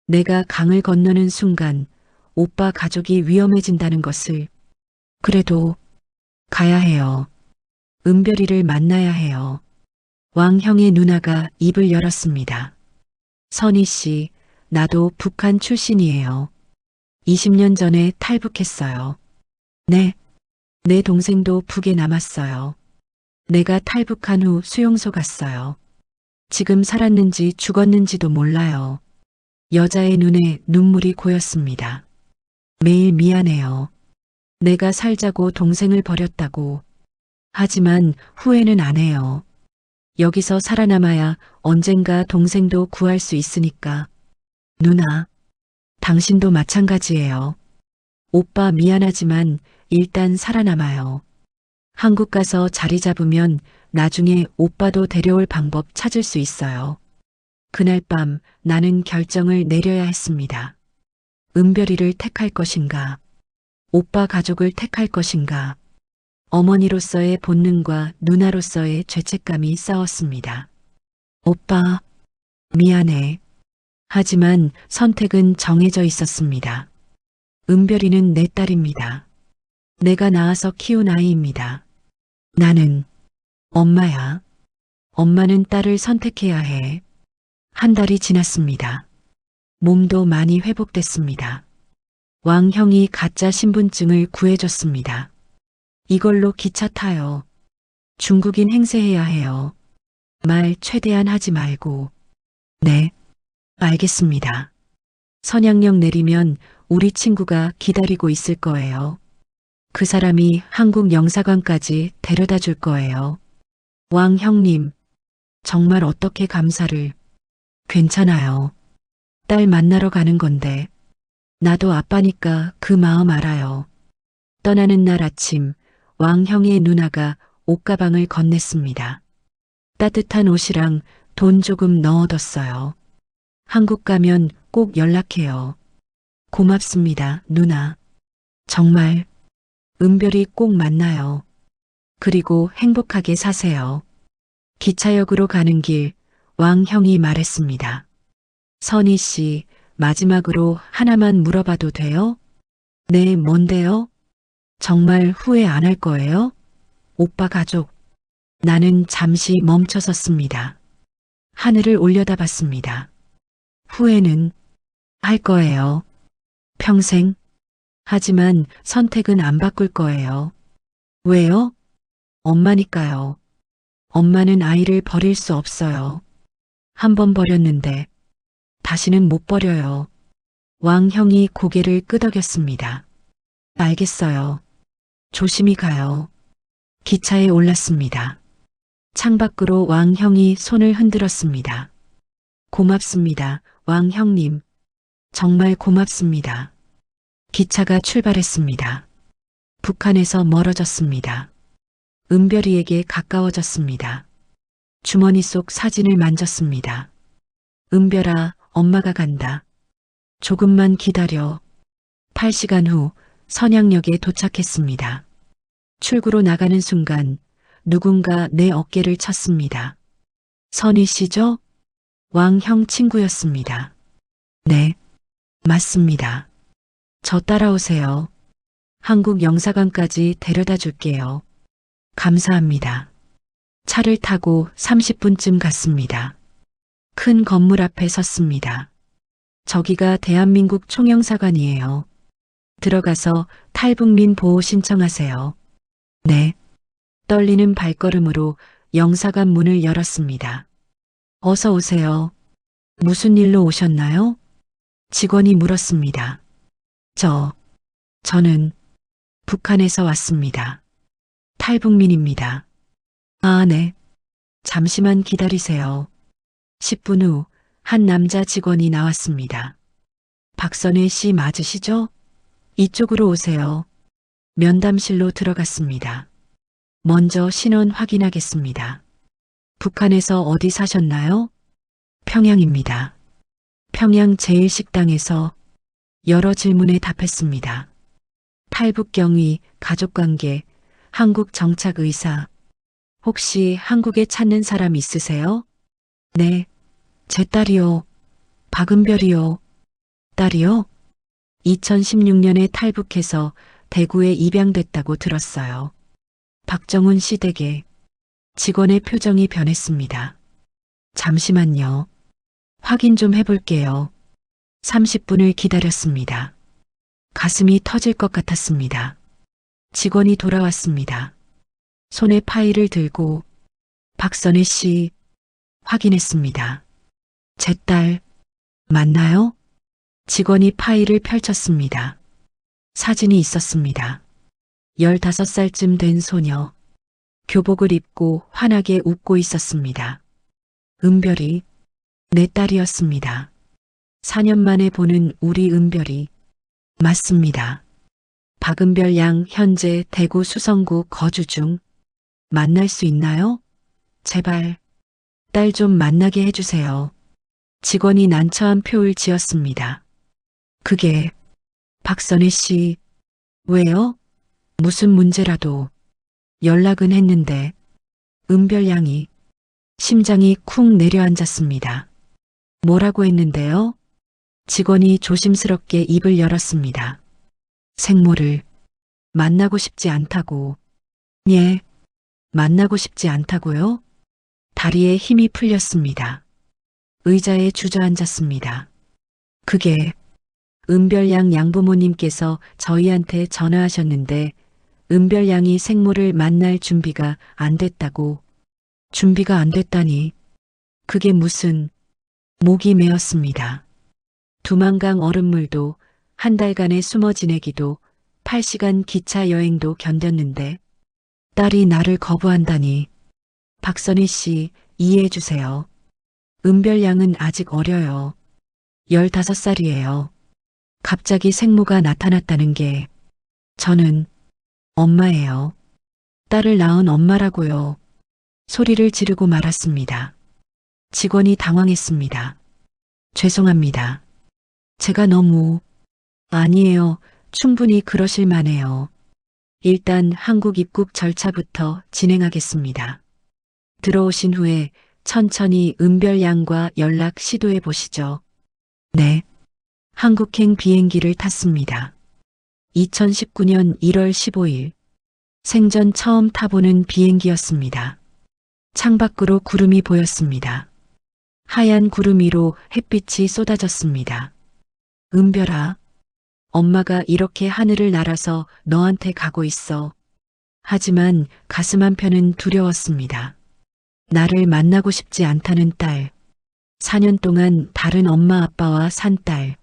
내가 강을 건너는 순간 오빠 가족이 위험해진다는 것을. 그래도 가야 해요. 은별이를 만나야 해요. 왕형의 누나가 입을 열었습니다. 선희 씨, 나도 북한 출신이에요. 20년 전에 탈북했어요. 네. 내 동생도 북에 남았어요. 내가 탈북한 후 수용소 갔어요. 지금 살았는지 죽었는지도 몰라요. 여자의 눈에 눈물이 고였습니다. 매일 미안해요. 내가 살자고 동생을 버렸다고. 하지만 후회는 안 해요. 여기서 살아남아야 언젠가 동생도 구할 수 있으니까. 누나, 당신도 마찬가지예요. 오빠 미안하지만 일단 살아남아요. 한국 가서 자리 잡으면 나중에 오빠도 데려올 방법 찾을 수 있어요. 그날 밤 나는 결정을 내려야 했습니다. 은별이를 택할 것인가? 오빠 가족을 택할 것인가? 어머니로서의 본능과 누나로서의 죄책감이 싸웠습니다. 오빠, 미안해. 하지만 선택은 정해져 있었습니다. 은별이는 내 딸입니다. 내가 낳아서 키운 아이입니다. 나는 엄마야. 엄마는 딸을 선택해야 해. 한 달이 지났습니다. 몸도 많이 회복됐습니다. 왕형이 가짜 신분증을 구해줬습니다. 이걸로 기차 타요. 중국인 행세해야 해요. 말 최대한 하지 말고. 네, 알겠습니다. 선양역 내리면 우리 친구가 기다리고 있을 거예요. 그 사람이 한국 영사관까지 데려다 줄 거예요. 왕형님, 정말 어떻게 감사를. 괜찮아요. 딸 만나러 가는 건데. 나도 아빠니까 그 마음 알아요. 떠나는 날 아침, 왕형의 누나가 옷가방을 건넸습니다. 따뜻한 옷이랑 돈 조금 넣어뒀어요. 한국 가면 꼭 연락해요. 고맙습니다, 누나. 정말 은별이 꼭 만나요. 그리고 행복하게 사세요. 기차역으로 가는 길 왕형이 말했습니다. 선희 씨, 마지막으로 하나만 물어봐도 돼요? 네, 뭔데요? 정말 후회 안 할 거예요? 오빠 가족. 나는 잠시 멈춰섰습니다. 하늘을 올려다봤습니다. 후회는 할 거예요. 평생. 하지만 선택은 안 바꿀 거예요. 왜요? 엄마니까요. 엄마는 아이를 버릴 수 없어요. 한 번 버렸는데 다시는 못 버려요. 왕형이 고개를 끄덕였습니다. 알겠어요. 조심히 가요. 기차에 올랐습니다. 창밖으로 왕형이 손을 흔들었습니다. 고맙습니다, 왕형님. 정말 고맙습니다. 기차가 출발했습니다. 북한에서 멀어졌습니다. 은별이에게 가까워졌습니다. 주머니 속 사진을 만졌습니다. 은별아, 엄마가 간다. 조금만 기다려. 8시간 후 선양역에 도착했습니다. 출구로 나가는 순간 누군가 내 어깨를 쳤습니다. 선희 씨죠? 왕형 친구였습니다. 네, 맞습니다. 저 따라오세요. 한국 영사관까지 데려다 줄게요. 감사합니다. 차를 타고 30분쯤 갔습니다. 큰 건물 앞에 섰습니다. 저기가 대한민국 총영사관이에요. 들어가서 탈북민 보호 신청하세요. 네. 떨리는 발걸음으로 영사관 문을 열었습니다. 어서 오세요. 무슨 일로 오셨나요? 직원이 물었습니다. 저는 북한에서 왔습니다. 탈북민입니다. 아, 네. 잠시만 기다리세요. 10분 후 한 남자 직원이 나왔습니다. 박선혜 씨 맞으시죠? 이쪽으로 오세요. 면담실로 들어갔습니다. 먼저 신원 확인하겠습니다. 북한에서 어디 사셨나요? 평양입니다. 평양 제일식당에서 여러 질문에 답했습니다. 탈북경위, 가족관계, 한국 정착 의사. 혹시 한국에 찾는 사람 있으세요? 네, 제 딸이요. 박은별이요. 딸이요? 2016년에 탈북해서 대구에 입양됐다고 들었어요. 박정훈 씨 댁에 직원의 표정이 변했습니다. 잠시만요. 확인 좀 해볼게요. 30분을 기다렸습니다. 가슴이 터질 것 같았습니다. 직원이 돌아왔습니다. 손에 파일을 들고 박선혜 씨 확인했습니다. 제 딸 맞나요? 직원이 파일을 펼쳤습니다. 사진이 있었습니다. 15살쯤 된 소녀. 교복을 입고 환하게 웃고 있었습니다. 은별이 내 딸이었습니다. 4년 만에 보는 우리 은별이 맞습니다. 박은별 양 현재 대구 수성구 거주 중. 만날 수 있나요? 제발 딸 좀 만나게 해주세요. 직원이 난처한 표를 지었습니다. 그게 박선혜 씨 왜요? 무슨 문제라도 연락은 했는데 은별 양이 심장이 쿵 내려앉았습니다. 뭐라고 했는데요? 직원이 조심스럽게 입을 열었습니다. 생모를 만나고 싶지 않다고. 예, 만나고 싶지 않다고요? 다리에 힘이 풀렸습니다. 의자에 주저앉았습니다. 그게 은별 양 양부모님께서 저희한테 전화하셨는데 은별 양이 생모를 만날 준비가 안 됐다고. 준비가 안 됐다니. 그게 무슨. 목이 메었습니다. 두만강 얼음물도 한 달간의 숨어 지내기도 8시간 기차 여행도 견뎠는데 딸이 나를 거부한다니. 박선희 씨 이해해 주세요. 은별 양은 아직 어려요. 15살이에요. 갑자기 생모가 나타났다는 게 저는 엄마예요. 딸을 낳은 엄마라고요. 소리를 지르고 말았습니다. 직원이 당황했습니다. 죄송합니다. 제가 너무. 아니에요. 충분히 그러실 만해요. 일단 한국 입국 절차부터 진행하겠습니다. 들어오신 후에 천천히 은별 양과 연락 시도해 보시죠. 네. 한국행 비행기를 탔습니다. 2019년 1월 15일. 생전 처음 타보는 비행기였습니다. 창밖으로 구름이 보였습니다. 하얀 구름 위로 햇빛이 쏟아졌습니다. 은별아, 엄마가 이렇게 하늘을 날아서 너한테 가고 있어. 하지만 가슴 한편은 두려웠습니다. 나를 만나고 싶지 않다는 딸. 4년 동안 다른 엄마 아빠와 산 딸.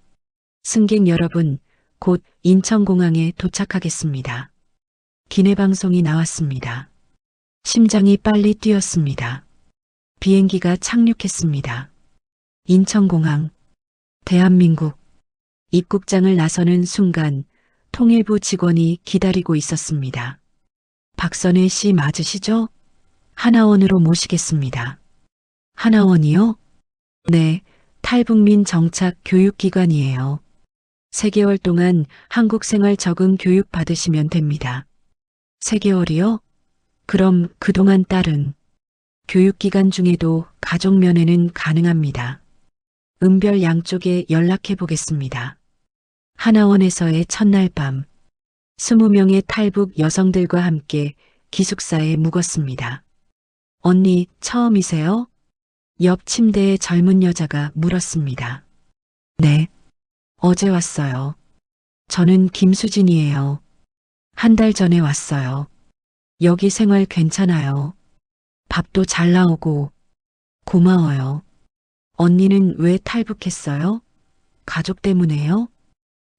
승객 여러분, 곧 인천공항에 도착하겠습니다. 기내방송이 나왔습니다. 심장이 빨리 뛰었습니다. 비행기가 착륙했습니다. 인천공항, 대한민국. 입국장을 나서는 순간 통일부 직원이 기다리고 있었습니다. 박선혜 씨 맞으시죠? 하나원으로 모시겠습니다. 하나원이요? 네, 탈북민 정착 교육기관이에요. 3개월 동안 한국 생활 적응 교육 받으시면 됩니다. 3개월이요? 그럼 그동안 딸은 교육기간 중에도 가족 면회는 가능합니다. 은별 양쪽에 연락해 보겠습니다. 하나원에서의 첫날 밤, 20명의 탈북 여성들과 함께 기숙사에 묵었습니다. 언니, 처음이세요? 옆 침대의 젊은 여자가 물었습니다. 네, 어제 왔어요. 저는 김수진이에요. 한 달 전에 왔어요. 여기 생활 괜찮아요. 밥도 잘 나오고. 고마워요. 언니는 왜 탈북했어요? 가족 때문에요?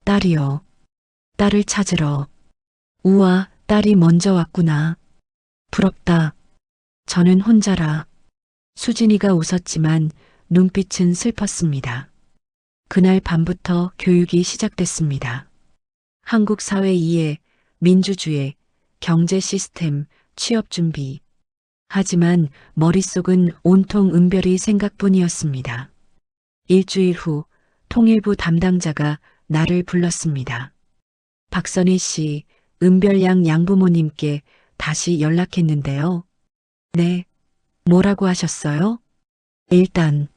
딸이요. 딸을 찾으러. 우와, 딸이 먼저 왔구나. 부럽다. 저는 혼자라. 수진이가 웃었지만 눈빛은 슬펐습니다. 그날 밤부터 교육이 시작됐습니다. 한국 사회 이해, 민주주의, 경제 시스템, 취업 준비. 하지만 머릿속은 온통 은별이 생각뿐이었습니다. 일주일 후 통일부 담당자가 나를 불렀습니다. 박선희 씨, 은별 양 양부모님께 다시 연락했는데요. 네. 뭐라고 하셨어요? 일단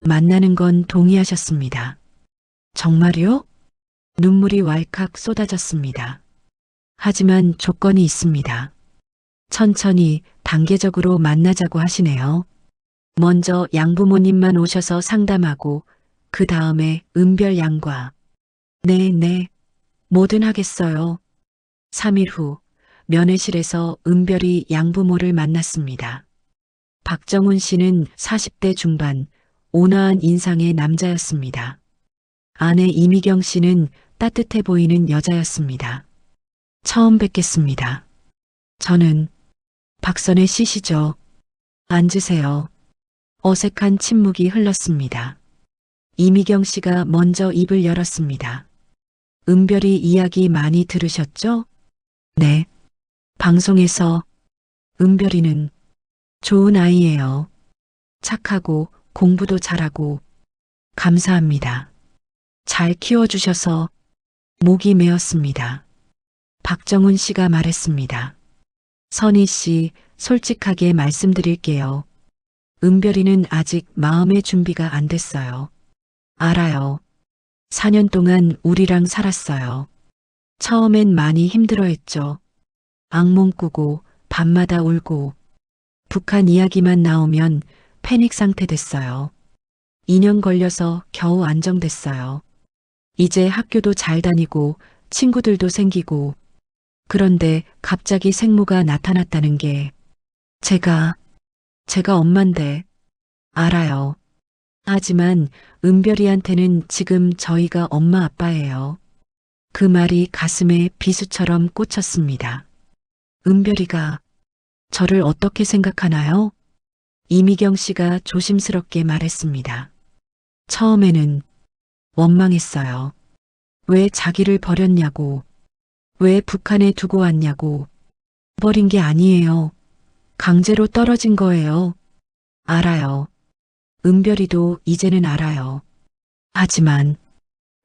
만나는 건 동의하셨습니다. 정말요? 눈물이 왈칵 쏟아졌습니다. 하지만 조건이 있습니다. 천천히 단계적으로 만나자고 하시네요. 먼저 양부모님만 오셔서 상담하고 그 다음에 은별 양과 네, 뭐든 하겠어요. 3일 후 면회실에서 은별이 양부모를 만났습니다. 박정훈 씨는 40대 중반, 온화한 인상의 남자였습니다. 아내 이미경 씨는 따뜻해 보이는 여자였습니다. 처음 뵙겠습니다. 저는 박선혜 씨시죠. 앉으세요. 어색한 침묵이 흘렀습니다. 이미경 씨가 먼저 입을 열었습니다. 은별이 이야기 많이 들으셨죠? 네. 방송에서 은별이는 좋은 아이예요. 착하고 공부도 잘하고 감사합니다. 잘 키워주셔서 목이 메었습니다. 박정훈 씨가 말했습니다. 선희 씨, 솔직하게 말씀드릴게요. 은별이는 아직 마음의 준비가 안 됐어요. 알아요. 4년 동안 우리랑 살았어요. 처음엔 많이 힘들어했죠. 악몽 꾸고 밤마다 울고 북한 이야기만 나오면 패닉 상태 됐어요. 2년 걸려서 겨우 안정됐어요. 이제 학교도 잘 다니고 친구들도 생기고 그런데 갑자기 생모가 나타났다는 게 제가 엄만데 알아요. 하지만 은별이한테는 지금 저희가 엄마 아빠예요. 그 말이 가슴에 비수처럼 꽂혔습니다. 은별이가 저를 어떻게 생각하나요? 이미경 씨가 조심스럽게 말했습니다. 처음에는 원망했어요. 왜 자기를 버렸냐고, 왜 북한에 두고 왔냐고. 버린 게 아니에요. 강제로 떨어진 거예요. 알아요. 은별이도 이제는 알아요. 하지만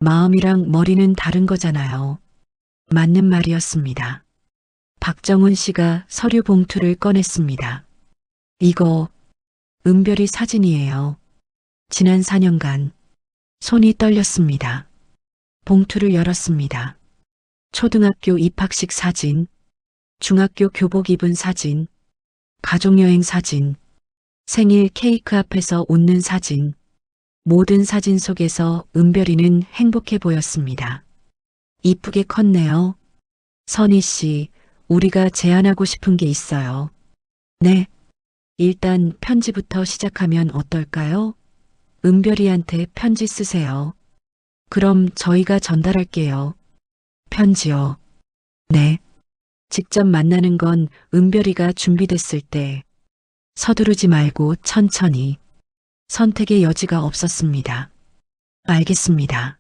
마음이랑 머리는 다른 거잖아요. 맞는 말이었습니다. 박정훈 씨가 서류 봉투를 꺼냈습니다. 이거 은별이 사진이에요. 지난 4년간 손이 떨렸습니다. 봉투를 열었습니다. 초등학교 입학식 사진, 중학교 교복 입은 사진, 가족여행 사진, 생일 케이크 앞에서 웃는 사진, 모든 사진 속에서 은별이는 행복해 보였습니다. 이쁘게 컸네요. 선희 씨, 우리가 제안하고 싶은 게 있어요. 네. 일단 편지부터 시작하면 어떨까요? 은별이한테 편지 쓰세요. 그럼 저희가 전달할게요. 편지요. 네. 직접 만나는 건 은별이가 준비됐을 때 서두르지 말고 천천히. 선택의 여지가 없었습니다. 알겠습니다.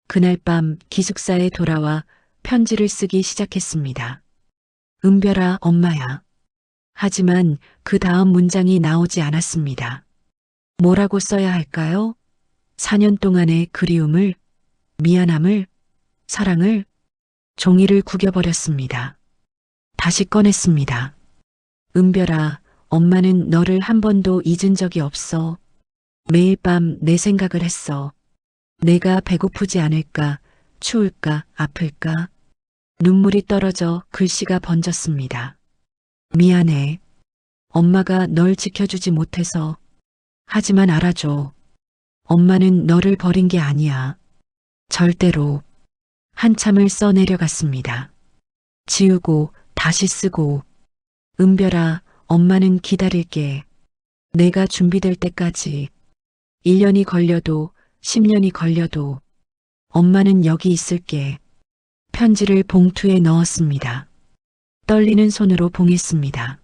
그날 밤 기숙사에 돌아와 편지를 쓰기 시작했습니다. 은별아, 엄마야. 하지만 그 다음 문장이 나오지 않았습니다. 뭐라고 써야 할까요? 4년 동안의 그리움을, 미안함을, 사랑을, 종이를 구겨버렸습니다. 다시 꺼냈습니다. 은별아, 엄마는 너를 한 번도 잊은 적이 없어. 매일 밤 내 생각을 했어. 내가 배고프지 않을까, 추울까, 아플까. 눈물이 떨어져 글씨가 번졌습니다. 미안해. 엄마가 널 지켜주지 못해서. 하지만 알아줘. 엄마는 너를 버린 게 아니야. 절대로. 한참을 써내려갔습니다. 지우고 다시 쓰고. 은별아, 엄마는 기다릴게. 내가 준비될 때까지. 1년이 걸려도 10년이 걸려도 엄마는 여기 있을게. 편지를 봉투에 넣었습니다. 떨리는 손으로 봉했습니다.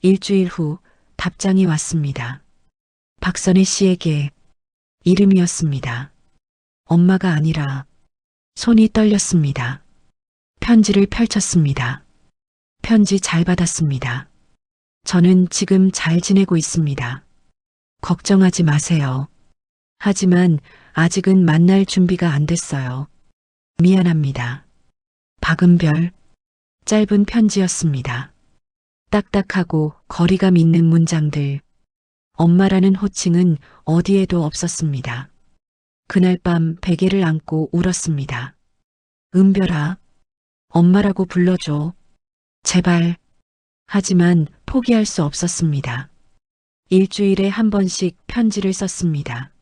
일주일 후 답장이 왔습니다. 박선희 씨에게 이름이었습니다. 엄마가 아니라 손이 떨렸습니다. 편지를 펼쳤습니다. 편지 잘 받았습니다. 저는 지금 잘 지내고 있습니다. 걱정하지 마세요. 하지만 아직은 만날 준비가 안 됐어요. 미안합니다. 박은별. 짧은 편지였습니다. 딱딱하고 거리감 있는 문장들. 엄마라는 호칭은 어디에도 없었습니다. 그날 밤 베개를 안고 울었습니다. 은별아, 엄마라고 불러줘. 제발. 하지만 포기할 수 없었습니다. 일주일에 한 번씩 편지를 썼습니다.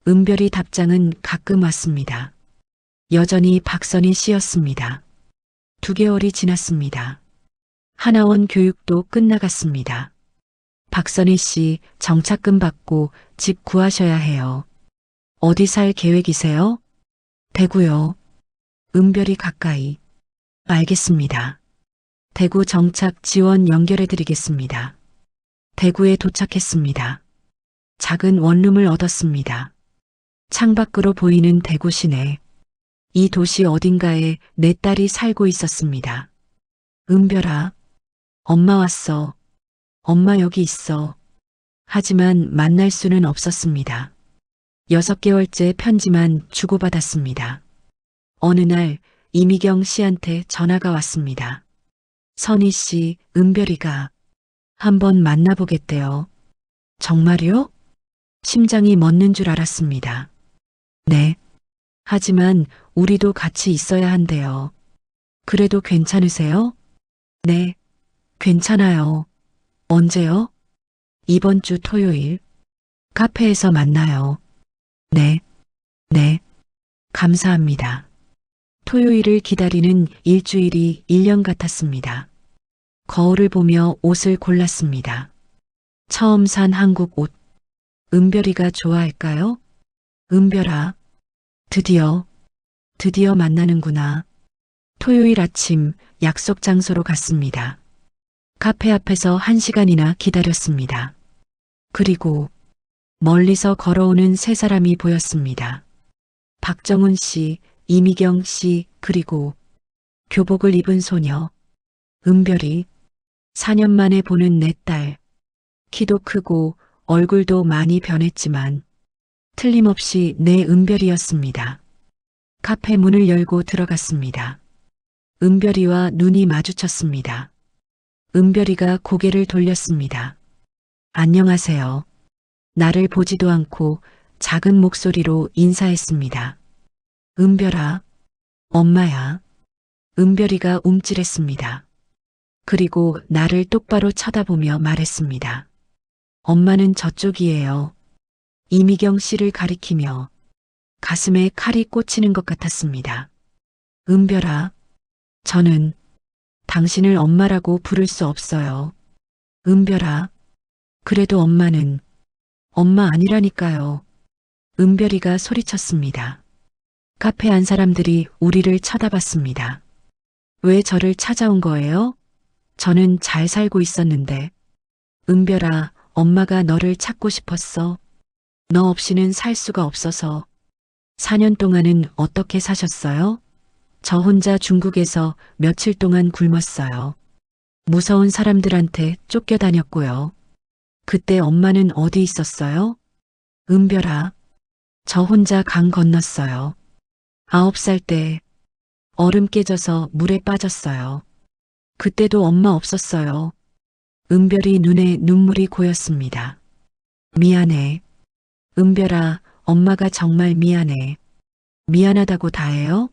은별이 답장은 가끔 왔습니다. 여전히 박선희 씨였습니다. 2개월이 지났습니다. 하나원 교육도 끝나갔습니다. 박선희 씨 정착금 받고 집 구하셔야 해요. 어디 살 계획이세요? 대구요. 은별이 가까이. 알겠습니다. 대구 정착 지원 연결해 드리겠습니다. 대구에 도착했습니다. 작은 원룸을 얻었습니다. 창밖으로 보이는 대구 시내. 이 도시 어딘가에 내 딸이 살고 있었습니다. 은별아, 엄마 왔어. 엄마 여기 있어. 하지만 만날 수는 없었습니다. 6개월째 편지만 주고받았습니다. 어느 날 이미경 씨한테 전화가 왔습니다. 선희 씨, 은별이가 한번 만나보겠대요. 정말요? 심장이 멎는 줄 알았습니다. 네. 하지만 우리도 같이 있어야 한대요. 그래도 괜찮으세요? 네. 괜찮아요. 언제요? 이번 주 토요일. 카페에서 만나요. 네. 네. 감사합니다. 토요일을 기다리는 일주일이 1년 같았습니다. 거울을 보며 옷을 골랐습니다. 처음 산 한국 옷. 은별이가 좋아할까요? 은별아, 드디어 만나는구나. 토요일 아침 약속 장소로 갔습니다. 카페 앞에서 1시간이나 기다렸습니다. 그리고 멀리서 걸어오는 3사람이 보였습니다. 박정훈 씨, 이미경 씨, 그리고 교복을 입은 소녀. 은별이. 4년 만에 보는 내 딸. 키도 크고 얼굴도 많이 변했지만 틀림없이 내 은별이었습니다. 카페 문을 열고 들어갔습니다. 은별이와 눈이 마주쳤습니다. 은별이가 고개를 돌렸습니다. 안녕하세요. 나를 보지도 않고 작은 목소리로 인사했습니다. 은별아, 엄마야. 은별이가 움찔했습니다. 그리고 나를 똑바로 쳐다보며 말했습니다. 엄마는 저쪽이에요. 이미경 씨를 가리키며 가슴에 칼이 꽂히는 것 같았습니다. 은별아, 저는 당신을 엄마라고 부를 수 없어요. 은별아, 그래도 엄마는 엄마 아니라니까요. 은별이가 소리쳤습니다. 카페 안 사람들이 우리를 쳐다봤습니다. 왜 저를 찾아온 거예요? 저는 잘 살고 있었는데. 은별아, 엄마가 너를 찾고 싶었어. 너 없이는 살 수가 없어서. 4년 동안은 어떻게 사셨어요? 저 혼자 중국에서 며칠 동안 굶었어요. 무서운 사람들한테 쫓겨다녔고요. 그때 엄마는 어디 있었어요? 은별아, 저 혼자 강 건넜어요. 9살 때 얼음 깨져서 물에 빠졌어요. 그때도 엄마 없었어요. 은별이 눈에 눈물이 고였습니다. 미안해. 은별아, 엄마가 정말 미안해. 미안하다고 다 해요?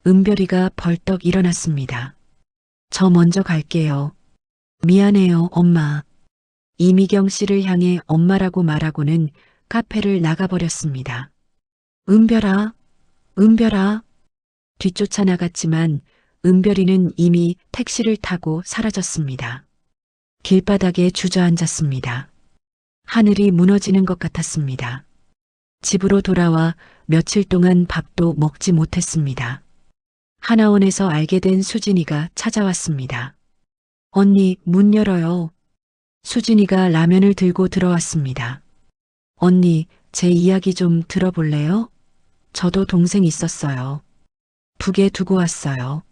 은별이가 벌떡 일어났습니다. 저 먼저 갈게요. 미안해요, 엄마. 이미경 씨를 향해 엄마라고 말하고는 카페를 나가버렸습니다. 은별아, 은별아. 뒤쫓아 나갔지만 은별이는 이미 택시를 타고 사라졌습니다. 길바닥에 주저앉았습니다. 하늘이 무너지는 것 같았습니다. 집으로 돌아와 며칠 동안 밥도 먹지 못했습니다. 하나원에서 알게 된 수진이가 찾아왔습니다. 언니, 문 열어요. 수진이가 라면을 들고 들어왔습니다. 언니, 제 이야기 좀 들어볼래요? 저도 동생 있었어요. 북에 두고 왔어요.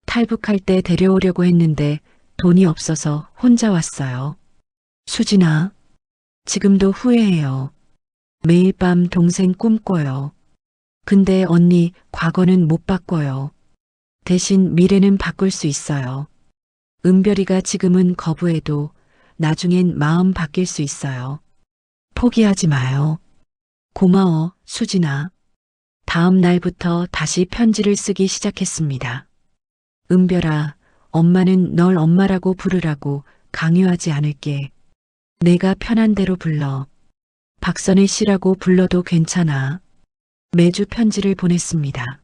탈북할 때 데려오려고 했는데 돈이 없어서 혼자 왔어요. 수진아, 지금도 후회해요. 매일 밤 동생 꿈꿔요. 근데 언니, 과거는 못 바꿔요. 대신 미래는 바꿀 수 있어요. 은별이가 지금은 거부해도 나중엔 마음 바뀔 수 있어요. 포기하지 마요. 고마워, 수진아. 다음 날부터 다시 편지를 쓰기 시작했습니다. 은별아, 엄마는 널 엄마라고 부르라고 강요하지 않을게. 내가 편한 대로 불러. 박선혜 씨라고 불러도 괜찮아. 매주 편지를 보냈습니다.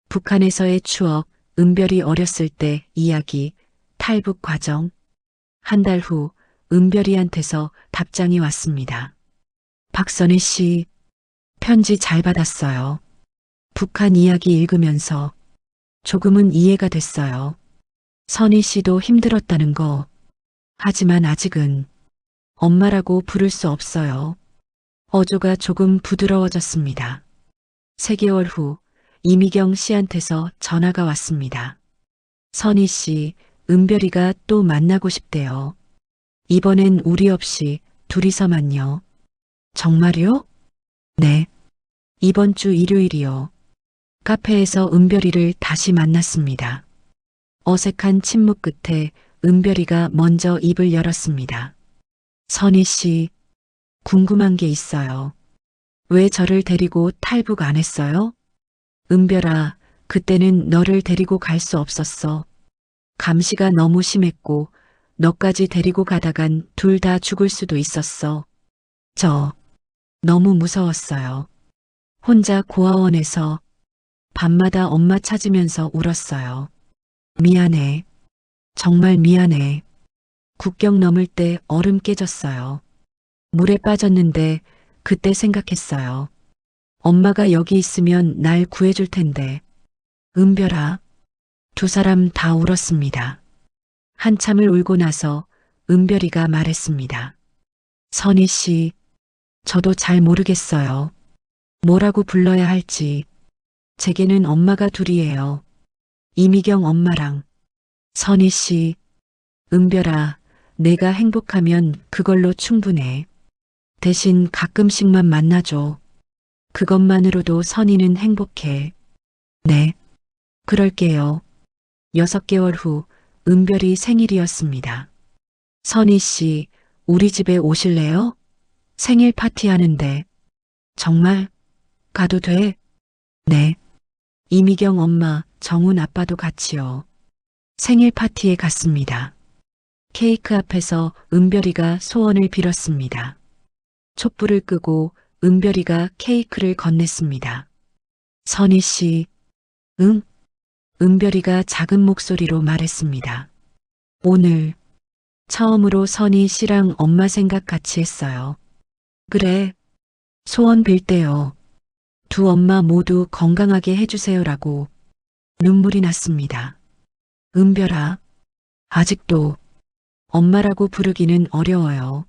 북한에서의 추억, 은별이 어렸을 때 이야기, 탈북 과정. 한 달 후 은별이한테서 답장이 왔습니다. 박선혜 씨, 편지 잘 받았어요. 북한 이야기 읽으면서 조금은 이해가 됐어요. 선희 씨도 힘들었다는 거. 하지만 아직은 엄마라고 부를 수 없어요. 어조가 조금 부드러워졌습니다. 3개월 후 이미경 씨한테서 전화가 왔습니다. 선희 씨, 은별이가 또 만나고 싶대요. 이번엔 우리 없이 둘이서만요. 정말요? 네. 이번 주 일요일이요. 카페에서 은별이를 다시 만났습니다. 어색한 침묵 끝에 은별이가 먼저 입을 열었습니다. 선희 씨, 궁금한 게 있어요. 왜 저를 데리고 탈북 안 했어요? 은별아, 그때는 너를 데리고 갈 수 없었어. 감시가 너무 심했고 너까지 데리고 가다간 둘 다 죽을 수도 있었어. 저 너무 무서웠어요. 혼자 고아원에서 밤마다 엄마 찾으면서 울었어요. 미안해. 정말 미안해. 국경 넘을 때 얼음 깨졌어요. 물에 빠졌는데 그때 생각했어요. 엄마가 여기 있으면 날 구해줄 텐데. 은별아. 2 사람 다 울었습니다. 한참을 울고 나서 은별이가 말했습니다. 선희 씨, 저도 잘 모르겠어요. 뭐라고 불러야 할지. 제게는 엄마가 둘이에요. 이미경 엄마랑. 선희 씨, 은별아, 내가 행복하면 그걸로 충분해. 대신 가끔씩만 만나줘. 그것만으로도 선희는 행복해. 네, 그럴게요. 6개월 후 은별이 생일이었습니다. 선희 씨, 우리 집에 오실래요? 생일 파티 하는데. 정말? 가도 돼? 네. 이미경 엄마, 정훈 아빠도 같이요. 생일 파티에 갔습니다. 케이크 앞에서 은별이가 소원을 빌었습니다. 촛불을 끄고 은별이가 케이크를 건넸습니다. 선희 씨, 응? 은별이가 작은 목소리로 말했습니다. 오늘 처음으로 선희 씨랑 엄마 생각 같이 했어요. 그래, 소원 빌대요. 2 엄마 모두 건강하게 해주세요라고. 눈물이 났습니다. 은별아, 아직도 엄마라고 부르기는 어려워요.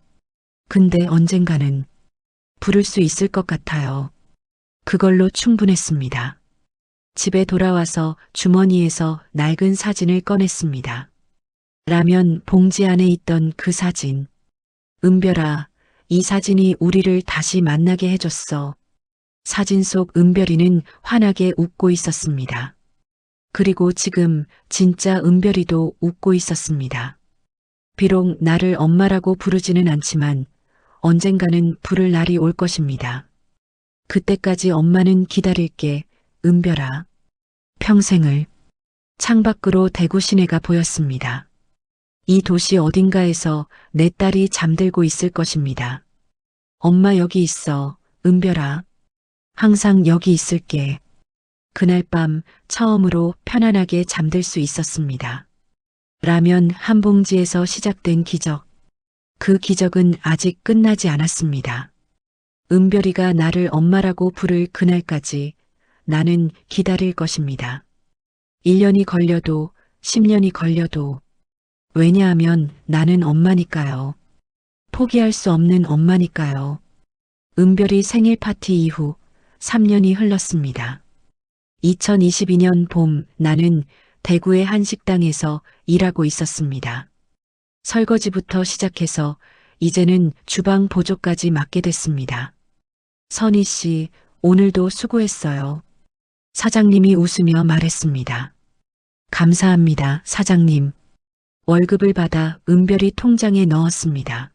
근데 언젠가는 부를 수 있을 것 같아요. 그걸로 충분했습니다. 집에 돌아와서 주머니에서 낡은 사진을 꺼냈습니다. 라면 봉지 안에 있던 그 사진. 은별아, 이 사진이 우리를 다시 만나게 해줬어. 사진 속 은별이는 환하게 웃고 있었습니다. 그리고 지금 진짜 은별이도 웃고 있었습니다. 비록 나를 엄마라고 부르지는 않지만 언젠가는 부를 날이 올 것입니다. 그때까지 엄마는 기다릴게, 은별아. 평생을. 창밖으로 대구 시내가 보였습니다. 이 도시 어딘가에서 내 딸이 잠들고 있을 것입니다. 엄마 여기 있어, 은별아. 항상 여기 있을게. 그날 밤 처음으로 편안하게 잠들 수 있었습니다. 라면 한 봉지에서 시작된 기적. 그 기적은 아직 끝나지 않았습니다. 은별이가 나를 엄마라고 부를 그날까지 나는 기다릴 것입니다. 1년이 걸려도 10년이 걸려도. 왜냐하면 나는 엄마니까요. 포기할 수 없는 엄마니까요. 은별이 생일 파티 이후 3년이 흘렀습니다. 2022년 봄 나는 대구의 한 식당에서 일하고 있었습니다. 설거지부터 시작해서 이제는 주방 보조까지 맡게 됐습니다. 선희 씨, 오늘도 수고했어요. 사장님이 웃으며 말했습니다. 감사합니다, 사장님. 월급을 받아 은별이 통장에 넣었습니다.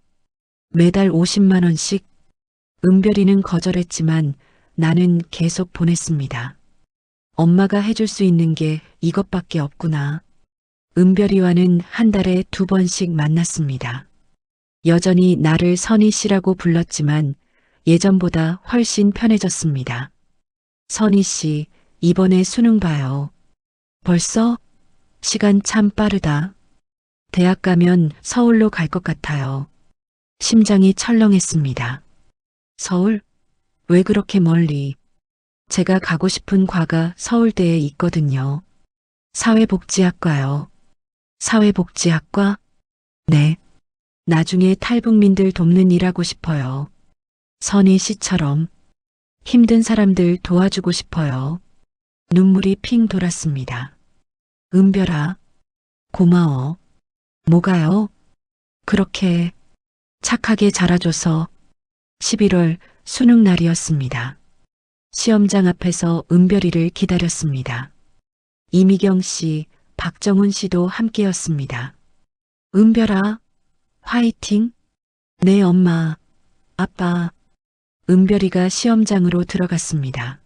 매달 50만 원씩. 은별이는 거절했지만 나는 계속 보냈습니다. 엄마가 해줄 수 있는 게 이것밖에 없구나. 은별이와는 한 달에 2번씩 만났습니다. 여전히 나를 선희 씨라고 불렀지만 예전보다 훨씬 편해졌습니다. 선희 씨, 이번에 수능 봐요. 벌써? 시간 참 빠르다. 대학 가면 서울로 갈 것 같아요. 심장이 철렁했습니다. 서울? 왜 그렇게 멀리? 제가 가고 싶은 과가 서울대에 있거든요. 사회복지학과요. 사회복지학과? 네. 나중에 탈북민들 돕는 일 하고 싶어요. 선희 씨처럼 힘든 사람들 도와주고 싶어요. 눈물이 핑 돌았습니다. 은별아, 고마워. 뭐가요? 그렇게 착하게 자라줘서. 11월 수능 날이었습니다. 시험장 앞에서 은별이를 기다렸습니다. 이미경 씨, 박정훈 씨도 함께였습니다. 은별아, 화이팅! 네, 엄마, 아빠. 은별이가 시험장으로 들어갔습니다.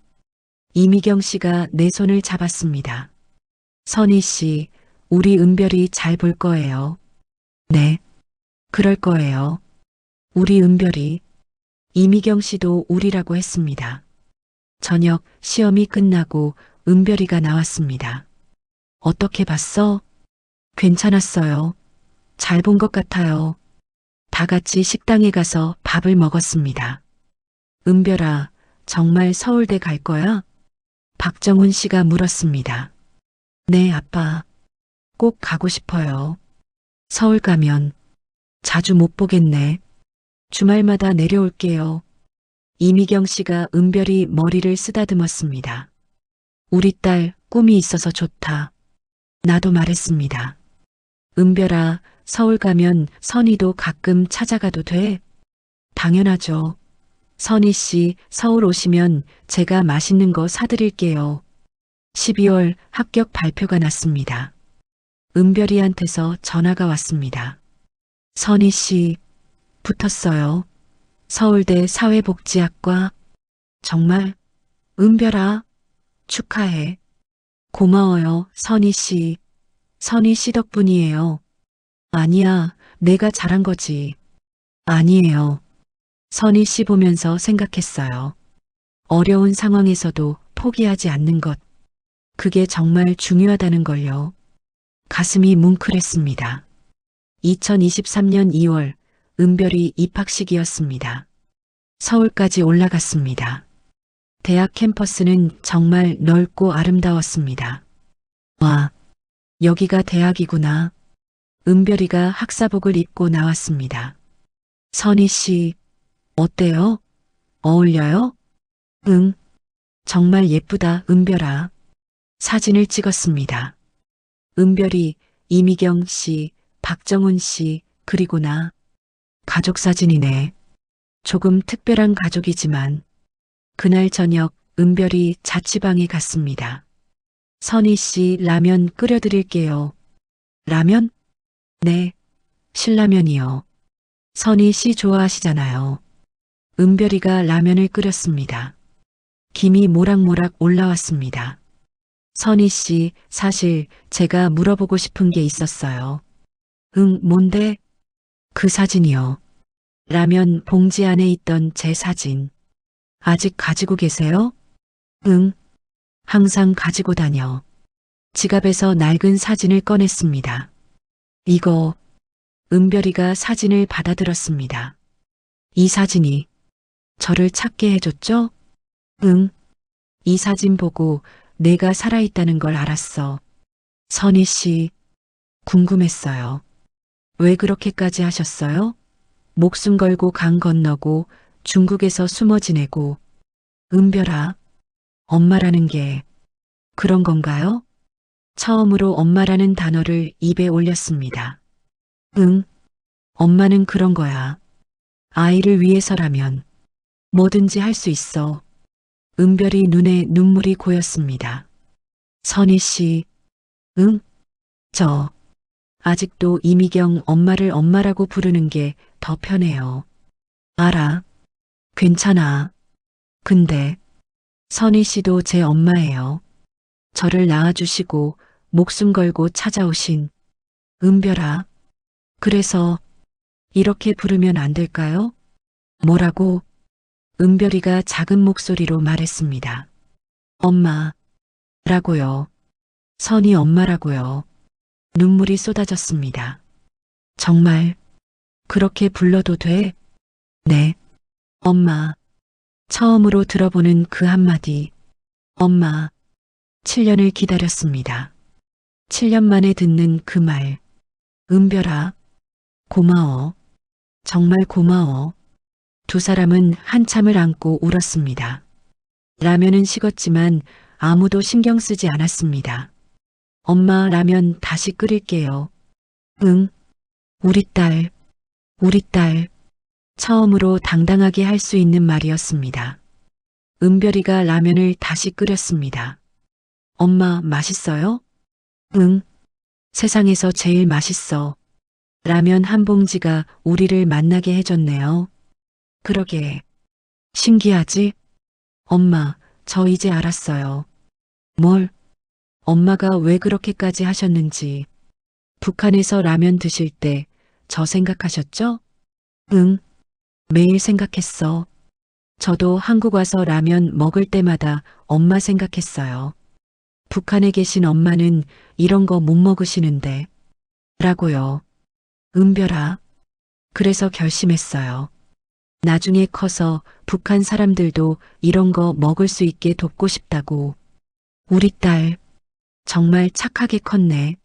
이미경 씨가 내 손을 잡았습니다. 선희 씨, 우리 은별이 잘 볼 거예요. 네, 그럴 거예요. 우리 은별이. 이미경 씨도 우리라고 했습니다. 저녁 시험이 끝나고 은별이가 나왔습니다. 어떻게 봤어? 괜찮았어요. 잘 본 것 같아요. 다 같이 식당에 가서 밥을 먹었습니다. 은별아, 정말 서울대 갈 거야? 박정훈 씨가 물었습니다. 네, 아빠. 꼭 가고 싶어요. 서울 가면 자주 못 보겠네. 주말마다 내려올게요. 이미경 씨가 은별이 머리를 쓰다듬었습니다. 우리 딸 꿈이 있어서 좋다. 나도 말했습니다. 은별아, 서울 가면 선희도 가끔 찾아가도 돼? 당연하죠. 선희 씨, 서울 오시면 제가 맛있는 거 사드릴게요. 12월 합격 발표가 났습니다. 은별이한테서 전화가 왔습니다. 선희 씨, 붙었어요. 서울대 사회복지학과. 정말? 은별아, 축하해. 고마워요, 선희 씨. 선희 씨 덕분이에요. 아니야, 내가 잘한 거지. 아니에요. 선희 씨 보면서 생각했어요. 어려운 상황에서도 포기하지 않는 것. 그게 정말 중요하다는 걸요. 가슴이 뭉클했습니다. 2023년 2월 은별이 입학식이었습니다. 서울까지 올라갔습니다. 대학 캠퍼스는 정말 넓고 아름다웠습니다. 와, 여기가 대학이구나. 은별이가 학사복을 입고 나왔습니다. 선희 씨, 어때요? 어울려요? 응, 정말 예쁘다, 은별아. 사진을 찍었습니다. 은별이, 이미경 씨, 박정훈 씨, 그리고 나. 가족 사진이네. 조금 특별한 가족이지만 그날 저녁 은별이 자취방에 갔습니다. 선희 씨 라면 끓여드릴게요. 라면? 네, 신라면이요. 선희 씨 좋아하시잖아요. 은별이가 라면을 끓였습니다. 김이 모락모락 올라왔습니다. 선희 씨, 사실 제가 물어보고 싶은 게 있었어요. 응, 뭔데? 그 사진이요. 라면 봉지 안에 있던 제 사진. 아직 가지고 계세요? 응, 항상 가지고 다녀. 지갑에서 낡은 사진을 꺼냈습니다. 이거, 은별이가 사진을 받아들었습니다. 이 사진이 저를 찾게 해줬죠? 응, 이 사진 보고 내가 살아있다는 걸 알았어. 선희 씨, 궁금했어요. 왜 그렇게까지 하셨어요? 목숨 걸고 강 건너고 중국에서 숨어 지내고, 은별아, 엄마라는 게 그런 건가요? 처음으로 엄마라는 단어를 입에 올렸습니다. 응, 엄마는 그런 거야. 아이를 위해서라면 뭐든지 할 수 있어. 은별이 눈에 눈물이 고였습니다. 선희 씨, 응? 저, 아직도 이미경 엄마를 엄마라고 부르는 게 더 편해요. 알아. 괜찮아. 근데, 선희 씨도 제 엄마예요. 저를 낳아주시고 목숨 걸고 찾아오신 은별아. 그래서 이렇게 부르면 안 될까요? 뭐라고? 은별이가 작은 목소리로 말했습니다. 엄마라고요. 선희 엄마라고요. 눈물이 쏟아졌습니다. 정말 그렇게 불러도 돼? 네. 엄마. 처음으로 들어보는 그 한마디. 엄마. 7년을 기다렸습니다. 7년 만에 듣는 그 말. 은별아. 고마워. 정말 고마워. 두 사람은 한참을 안고 울었습니다. 라면은 식었지만 아무도 신경 쓰지 않았습니다. 엄마 라면 다시 끓일게요. 응. 우리 딸. 우리 딸. 처음으로 당당하게 할 수 있는 말이었습니다. 은별이가 라면을 다시 끓였습니다. 엄마 맛있어요? 응. 세상에서 제일 맛있어. 라면 한 봉지가 우리를 만나게 해줬네요. 그러게. 신기하지? 엄마, 저 이제 알았어요. 뭘? 엄마가 왜 그렇게까지 하셨는지. 북한에서 라면 드실 때 저 생각하셨죠? 응. 매일 생각했어. 저도 한국 와서 라면 먹을 때마다 엄마 생각했어요. 북한에 계신 엄마는 이런 거 못 먹으시는데. 라고요. 은별아. 그래서 결심했어요. 나중에 커서 북한 사람들도 이런 거 먹을 수 있게 돕고 싶다고. 우리 딸, 정말 착하게 컸네.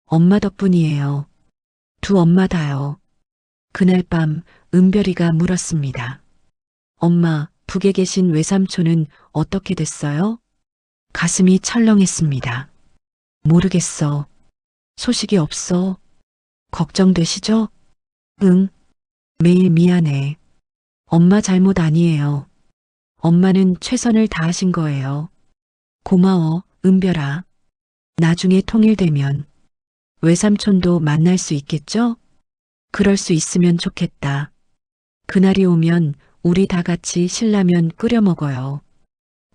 엄마 덕분이에요. 두 엄마 다요. 그날 밤 은별이가 물었습니다. 엄마, 북에 계신 외삼촌은 어떻게 됐어요? 가슴이 철렁했습니다. 모르겠어. 소식이 없어. 걱정되시죠? 응. 매일 미안해. 엄마 잘못 아니에요. 엄마는 최선을 다하신 거예요. 고마워, 은별아. 나중에 통일되면 외삼촌도 만날 수 있겠죠? 그럴 수 있으면 좋겠다. 그날이 오면 우리 다 같이 신라면 끓여 먹어요.